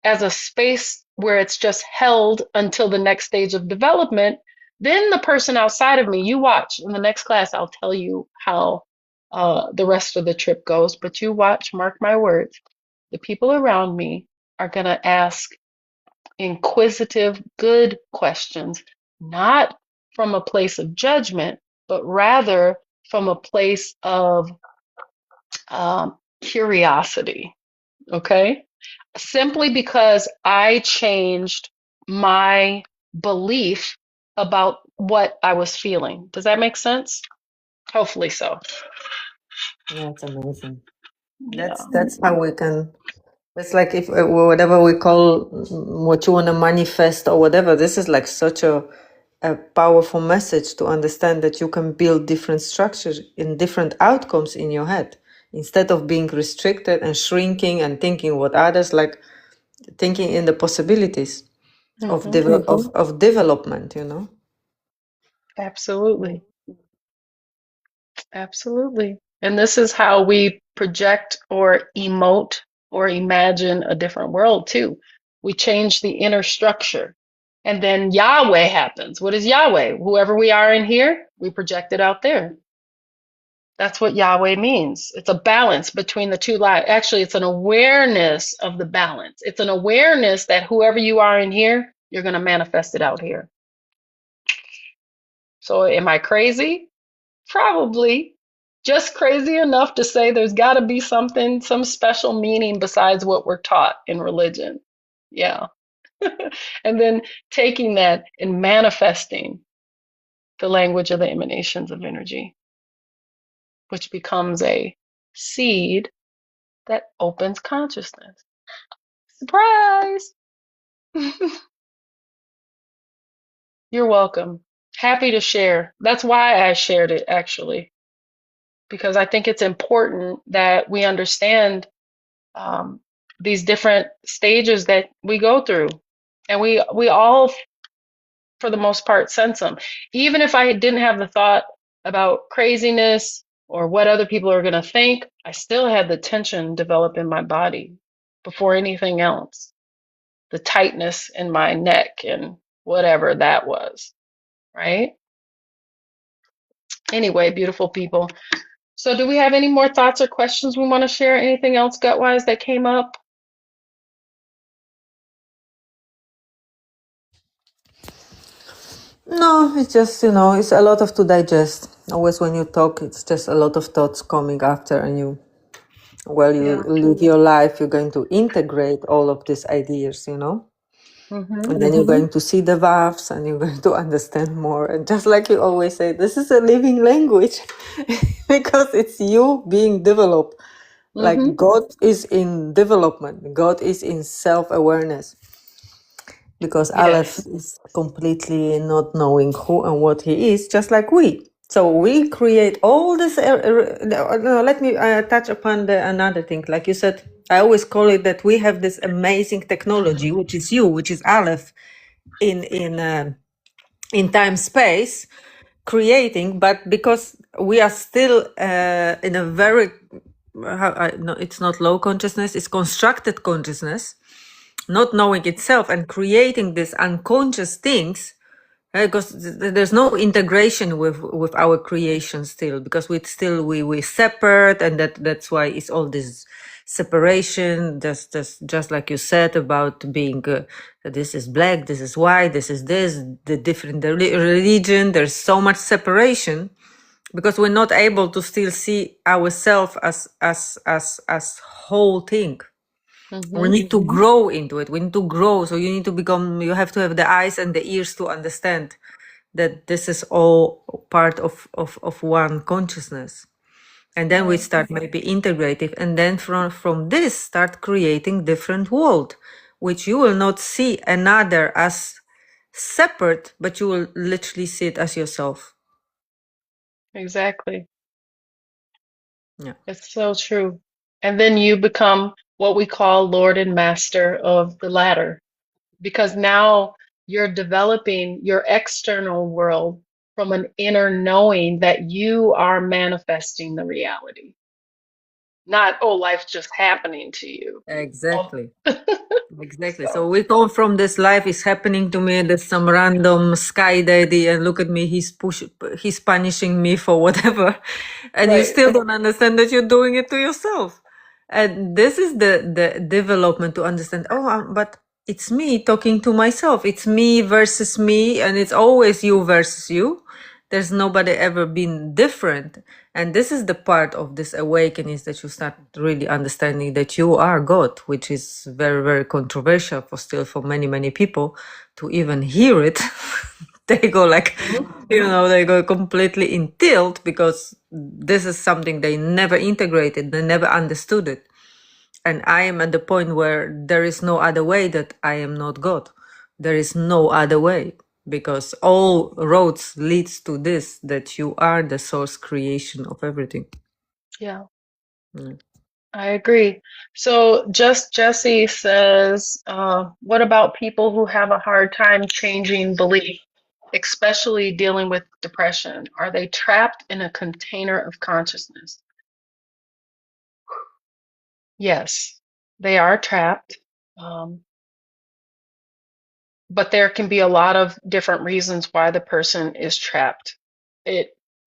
as a space where it's just held until the next stage of development, then the person outside of me, you watch. In the next class, I'll tell you how the rest of the trip goes, but you watch, mark my words. The people around me are going to ask inquisitive, good questions, not from a place of judgment, but rather from a place of curiosity. Okay? Simply because I changed my belief about what I was feeling. Does that make sense? Hopefully so. That's amazing. Yeah. That's how we can. It's like if whatever we call what you want to manifest or whatever. This is like such a powerful message to understand that you can build different structures in different outcomes in your head instead of being restricted and shrinking and thinking what others like, thinking in the possibilities of Hmm. of development, you know. Absolutely. Absolutely. And this is how we project or emote or imagine a different world too. We change the inner structure. And then Yahweh happens. What is Yahweh? Whoever we are in here, we project it out there. That's what Yahweh means. It's a balance between the two lives. Actually, it's an awareness of the balance. It's an awareness that whoever you are in here, you're going to manifest it out here. So, am I crazy? Probably. Just crazy enough to say there's got to be something, some special meaning besides what we're taught in religion. Yeah. And then taking that and manifesting the language of the emanations of energy, which becomes a seed that opens consciousness. Surprise! You're welcome. Happy to share. That's why I shared it, actually, because I think it's important that we understand um, these different stages that we go through. And we all, for the most part, sense them. Even if I didn't have the thought about craziness or what other people are going to think, I still had the tension develop in my body before anything else. The tightness in my neck and whatever that was, right? Anyway, beautiful people. So, do we have any more thoughts or questions we want to share? Anything else gut wise that came up? No, it's just, you know, it's a lot of to digest. Always when you talk, it's just a lot of thoughts coming after, and you, while you Yeah. live your life, you're going to integrate all of these ideas, you know, Mm-hmm. and then you're going to see the waves and you're going to understand more. And just like you always say, this is a living language because it's you being developed. Mm-hmm. Like God is in development, God is in self awareness. Because Aleph Yes. is completely not knowing who and what he is, just like we. So we create all this. No, let me touch upon another thing. Like you said, I always call it that we have this amazing technology, which is you, which is Aleph, in time space, creating. But because we are still in a very, no, it's not low consciousness; it's constructed consciousness, not knowing itself and creating these unconscious things, because there's no integration with our creation still, because we separate, and that's why it's all this separation, just like you said about being this is black, this is white, this is this, the different religion, there's so much separation because we're not able to still see ourselves as whole thing. We Mm-hmm. need to grow into it. We need to grow. So you need to become, you have to have the eyes and the ears to understand that this is all part of one consciousness. And then we Right. start maybe integrative. And then from this start creating different world, which you will not see another as separate, but you will literally see it as yourself. Exactly. Yeah. It's so true. And then you become what we call Lord and Master of the latter, because now you're developing your external world from an inner knowing that you are manifesting the reality, not, oh, life's just happening to you. Oh, Exactly. Exactly. so, So we come from this life is happening to me. There's some random sky daddy, and look at me. He's punishing me for whatever, and you right. still don't understand that you're doing it to yourself. And this is the development to understand. Oh, but it's me talking to myself. It's me versus me, and it's always you versus you. There's nobody ever been different. And this is the part of this awakening is that you start really understanding that you are God, which is very, very controversial for still for many, many people to even hear it. they go like, Mhm. they go completely in tilt because this is something they never integrated, they never understood it. And I am at the point where there is no other way that I am not God. There is no other way, because all roads leads to this, that you are the source creation of everything. Yeah, Mm. I agree. So just Jesse says, what about people who have a hard time changing belief, especially dealing with depression? Are they trapped in a container of consciousness? Yes, they are trapped. Um, but there can be a lot of different reasons why the person is trapped.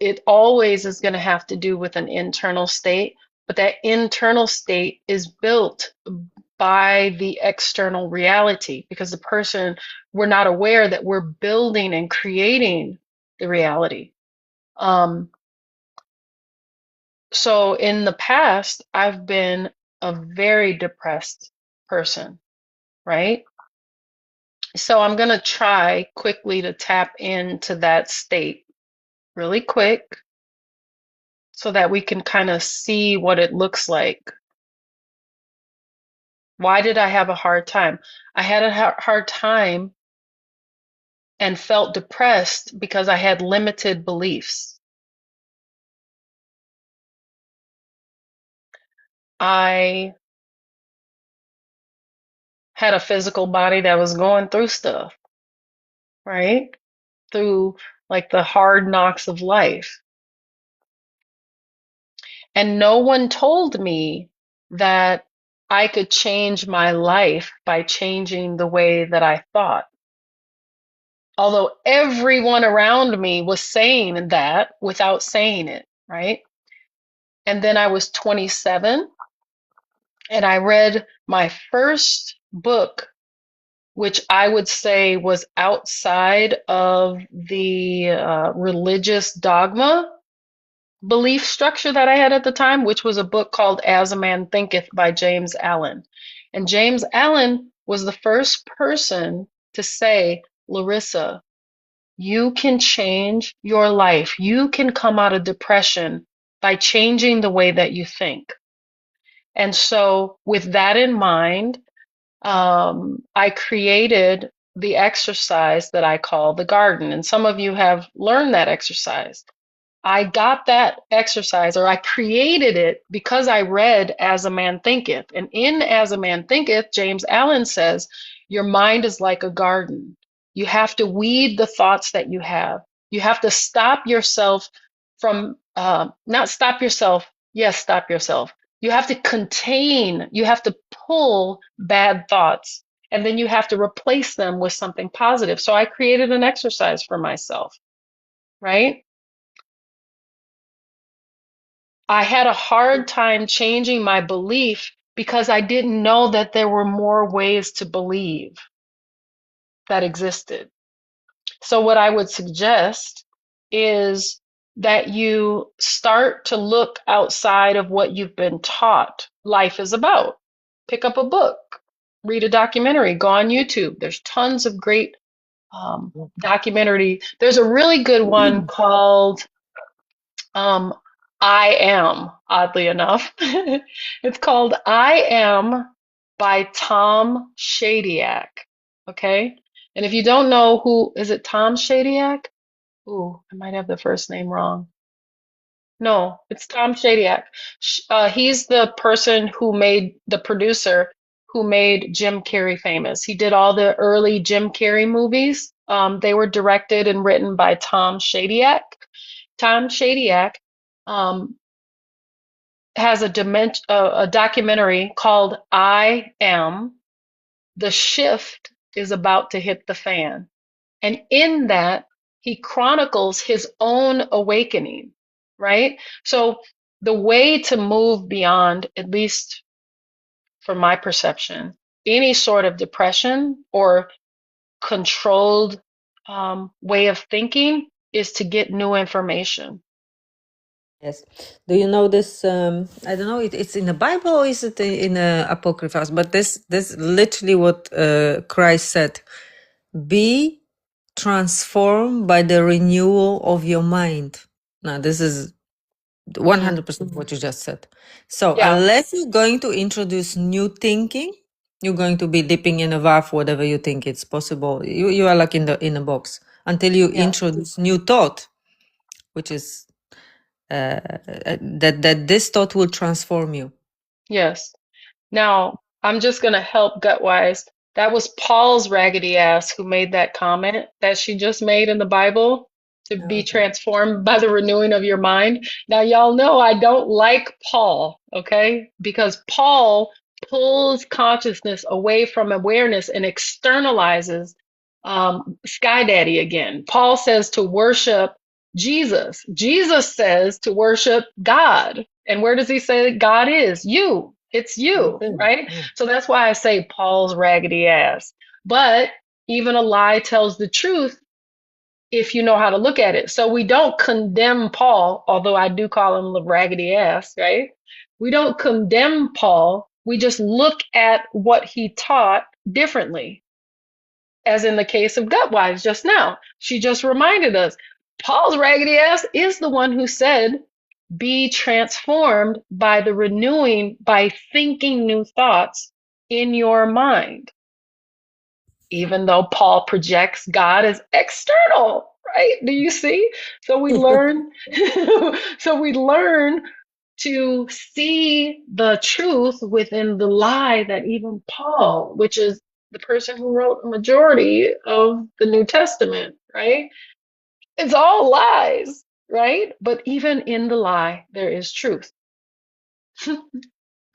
It always is going to have to do with an internal state, but that internal state is built by the external reality because the person, we're not aware that we're building and creating the reality. So in the past, I've been a very depressed person, right? So I'm going to try quickly to tap into that state really quick so that we can kind of see what it looks like. Why did I have a hard time? I had a hard time and felt depressed because I had limited beliefs. I had a physical body that was going through stuff, right? Through like the hard knocks of life. And no one told me that I could change my life by changing the way that I thought. Although everyone around me was saying that without saying it, right? And then I was 27 and I read my first book, which I would say was outside of the religious dogma belief structure that I had at the time, which was a book called As a Man Thinketh by James Allen. And James Allen was the first person to say, Larissa, you can change your life. You can come out of depression by changing the way that you think. And so, with that in mind, I created the exercise that I call the garden. And some of you have learned that exercise. I got that exercise, or I created it because I read As a Man Thinketh. And in As a Man Thinketh, James Allen says, your mind is like a garden. You have to weed the thoughts that you have. You have to stop yourself from, not stop yourself, yes, stop yourself. You have to contain, you have to pull bad thoughts, and then you have to replace them with something positive. So I created an exercise for myself, right? I had a hard time changing my belief because I didn't know that there were more ways to believe that existed. So, what I would suggest is that you start to look outside of what you've been taught life is about. Pick up a book, read a documentary, go on YouTube. There's tons of great documentary. There's a really good one called um, I Am, oddly enough. It's called I Am by Tom Shadyac. Okay? And if you don't know who, is it Tom Shadyac? Ooh, I might have the first name wrong. No, it's Tom Shadyac. He's the person who made, the producer who made Jim Carrey famous. He did all the early Jim Carrey movies. They were directed and written by Tom Shadyac. Tom Shadyac um, has a documentary called I Am. The shift is about to hit the fan. And in that, he chronicles his own awakening, right? So the way to move beyond, at least from my perception, any sort of depression or controlled way of thinking is to get new information. Yes. Do you know this? I don't know. It's in the Bible or is it in Apocryphas? But this literally what Christ said: be transformed by the renewal of your mind. Now, this is 100% what you just said. So Yeah. unless you're going to introduce new thinking, you're going to be dipping in a valve, whatever you think it's possible. You are like in a box until you Yeah. introduce new thought, which is that this thought will transform you. Yes. Now, I'm just going to help Gutwise. That was Paul's raggedy ass who made that comment that she just made in the Bible to be Okay. transformed by the renewing of your mind. Now, y'all know I don't like Paul, okay? Because Paul pulls consciousness away from awareness and externalizes Sky Daddy again. Paul says to worship Jesus. Jesus says to worship God. And where does he say that God is? You. It's you, right? Yeah. So that's why I say Paul's raggedy ass. But even a lie tells the truth if you know how to look at it. So we don't condemn Paul, although I do call him the raggedy ass, right? We don't condemn Paul. We just look at what he taught differently, as in the case of Gutwives just now. She just reminded us Paul's raggedy ass is the one who said, be transformed by the renewing, by thinking new thoughts in your mind. Even though Paul projects God as external, right? Do you see? So we learn, so we learn to see the truth within the lie that even Paul, which is the person who wrote a majority of the New Testament, right? It's all lies, right? But even in the lie, there is truth.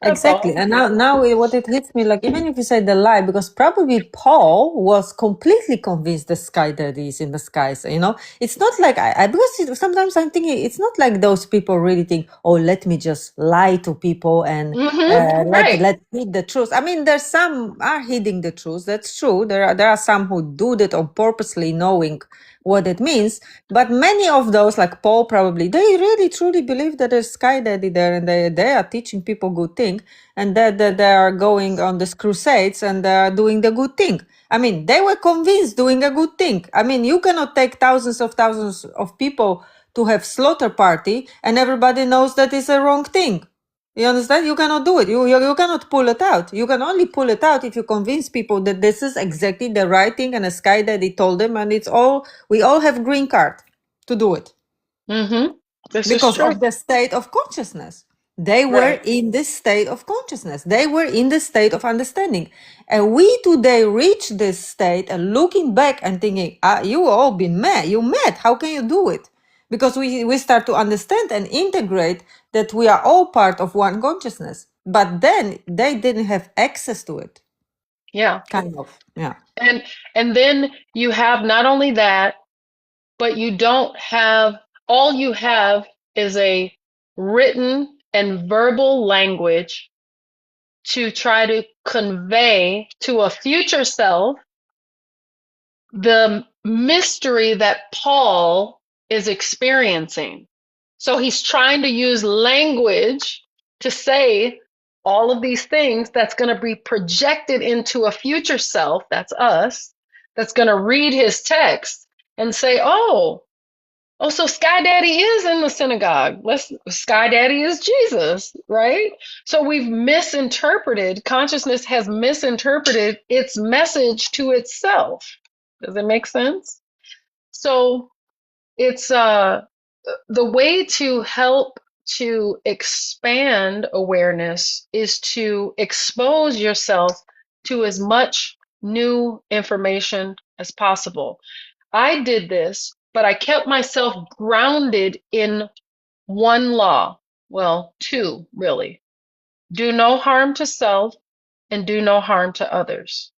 That's Exactly. all. And what it hits me, like, even if you say the lie, because probably Paul was completely convinced the sky daddy is in the skies, it's not like sometimes I'm thinking it's not like those people really think, oh, let me just lie to people and Right. let hid the truth. I mean, there's some are hiding the truth. That's true. There are some who do that on purposely knowing what it means. But many of those, like Paul, probably they really truly believe that there's sky daddy there, and they are teaching people good thing, and that they are going on these crusades and they are doing the good thing. I mean, they were convinced doing a good thing. I mean, you cannot take thousands of people to have slaughter party, and everybody knows that is a wrong thing. You understand? You cannot do it. You cannot pull it out. You can only pull it out if you convince people that this is exactly the right thing and a sky daddy told them, and we all have green card to do it This is because true. of the state of consciousness. They were Right. in this state of consciousness. They were in the state of understanding. And we today reach this state and looking back and thinking, you all been mad. You mad. How can you do it? Because we start to understand and integrate that we are all part of one consciousness. But then they didn't have access to it. Yeah. Kind of. Yeah. And then you have not only that, but you don't have, all you have is a written and verbal language to try to convey to a future self the mystery that Paul is experiencing. So he's trying to use language to say all of these things that's going to be projected into a future self, that's us, that's going to read his text and say, oh, so Sky Daddy is in the synagogue. Sky Daddy is Jesus, right? So we've misinterpreted, consciousness has misinterpreted its message to itself. Does it make sense? So it's the way to help to expand awareness is to expose yourself to as much new information as possible. I did this, but I kept myself grounded in one law. Well, two, really. Do no harm to self and do no harm to others.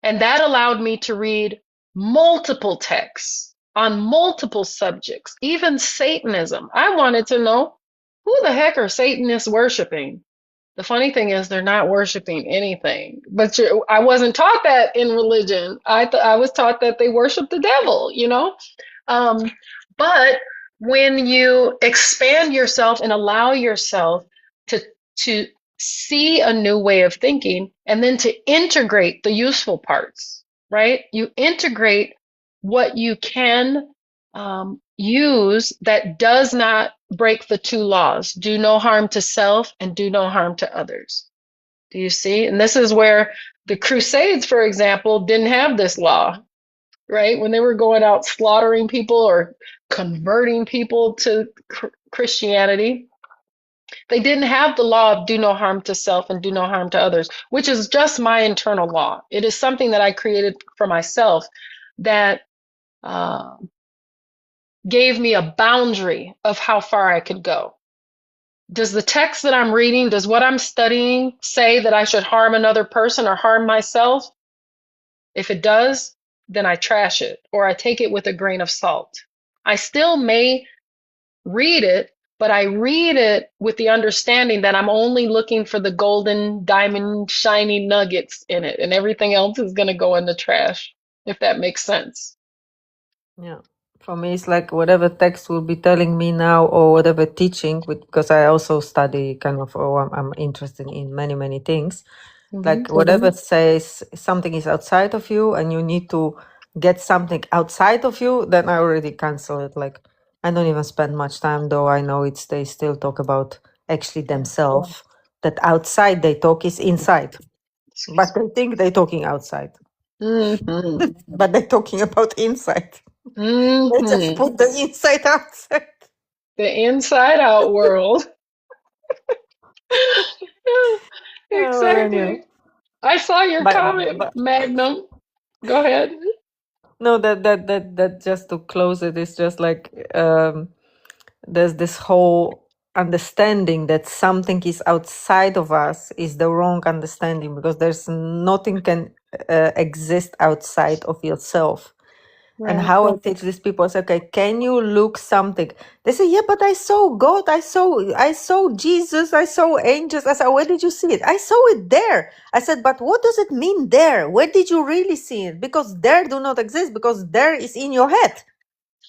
And that allowed me to read multiple texts on multiple subjects, even Satanism. I wanted to know who the heck are Satanists worshiping? The funny thing is, they're not worshiping anything. But I wasn't taught that in religion. I was taught that they worship the devil, you know? Um, but when you expand yourself and allow yourself to to see a new way of thinking and then to integrate the useful parts, right? You integrate what you can use that does not break the two laws: do no harm to self and do no harm to others. Do you see? And this is where the Crusades, for example, didn't have this law, right? When they were going out slaughtering people or converting people to Christianity, they didn't have the law of do no harm to self and do no harm to others, which is just my internal law. It is something that I created for myself that uh, gave me a boundary of how far I could go. Does the text that I'm reading, does what I'm studying say that I should harm another person or harm myself? If it does, then I trash it or I take it with a grain of salt. I still may read it, but I read it with the understanding that I'm only looking for the golden, diamond, shiny nuggets in it, and everything else is going to go in the trash, if that makes sense. Yeah. For me, it's like whatever text will be telling me now, or whatever teaching, because I also study kind of, or I'm interested in many, many things. Mm-hmm. Like whatever says something is outside of you and you need to get something outside of you, then I already cancel it. Like I don't even spend much time, though I know it's they still talk about actually Yeah. themselves. That outside they talk is inside, but Excuse they think they're talking outside, me. Mm-hmm. but they're talking about inside. They just Mm-hmm. put the inside outside. The inside out world. Oh man, yeah. Exactly. I saw your But, comment, but Magnum. Go ahead. no, that just to close it is just like there's this whole understanding that something is outside of us is the wrong understanding, because there's nothing can exist outside of yourself. And Right. how I teach these people is, okay, can you look something? They say, yeah, but I saw God, I saw Jesus, I saw angels. I said, where did you see it? I saw it there. I said, but what does it mean there? Where did you really see it? Because there do not exist, because there is in your head.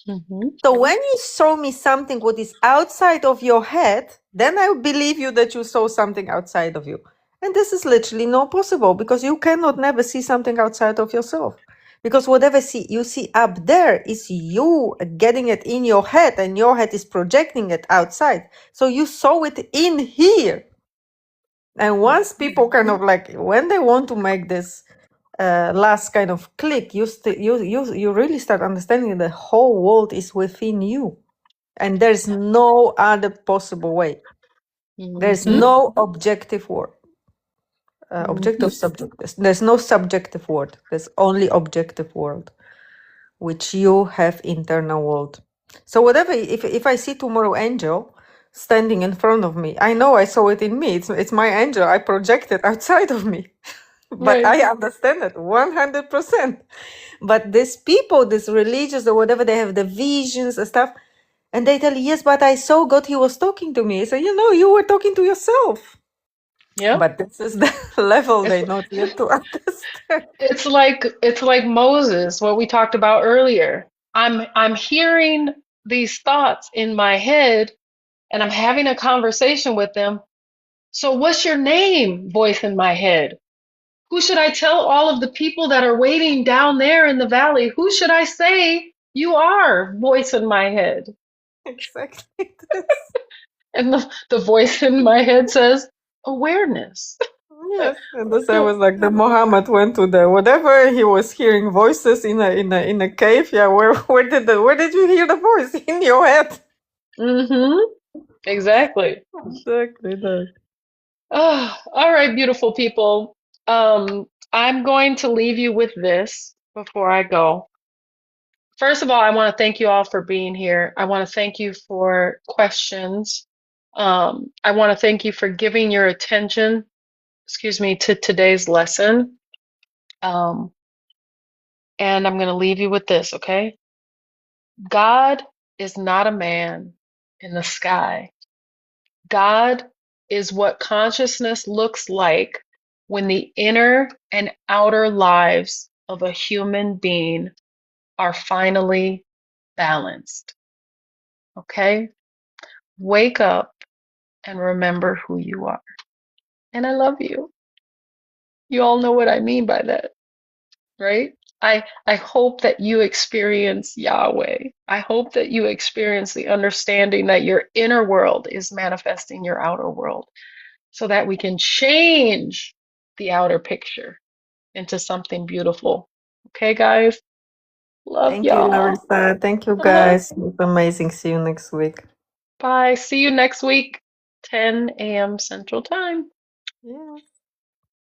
Mm-hmm. So when you show me something what is outside of your head, then I believe you that you saw something outside of you. And this is literally not possible, because you cannot never see something outside of yourself. Because whatever you see up there is you getting it in your head, and your head is projecting it outside. So you saw it in here. And once people kind of like, when they want to make this last kind of click, you really start understanding the whole world is within you, and there's no other possible way. There's Mm-hmm. no objective word, Mm-hmm. objective subject. There's no subjective word. There's only objective world, which you have internal world. So whatever, if I see tomorrow angel standing in front of me, I know I saw it in me. It's my angel. I project it outside of me. But Right. I understand it 100%. But these people, these religious or whatever, they have the visions and stuff, and they tell you, yes, but I saw God, he was talking to me. So, you were talking to yourself. Yep. But this is the level It's they not yet to understand. it's like Moses, what we talked about earlier. I'm hearing these thoughts in my head and I'm having a conversation with them. So what's your name, voice in my head? Who should I tell all of the people that are waiting down there in the valley? Who should I say you are, voice in my head? Exactly this. And the voice in my head says, awareness. Yes, and this I was like the Muhammad went to the whatever he was hearing voices in a cave. Yeah, where did you hear the voice in your head? Mm-hmm. Exactly. Exactly that. Oh, all right, beautiful people. I'm going to leave you with this before I go. First of all, I want to thank you all for being here. I want to thank you for questions. I want to thank you for giving your attention, excuse me, to today's lesson. Um, and I'm going to leave you with this, okay? God is not a man in the sky. God is what consciousness looks like when the inner and outer lives of a human being are finally balanced. Okay? Wake up and remember who you are. And I love you. You all know what I mean by that, right? I hope that you experience Yahweh. I hope that you experience the understanding that your inner world is manifesting your outer world so that we can change the outer picture into something beautiful. Okay, guys? Love Thank you, y'all. Larissa. Thank you, guys. It's amazing. See you next week. Bye. See you next week, 10 a.m. Central Time. Yeah.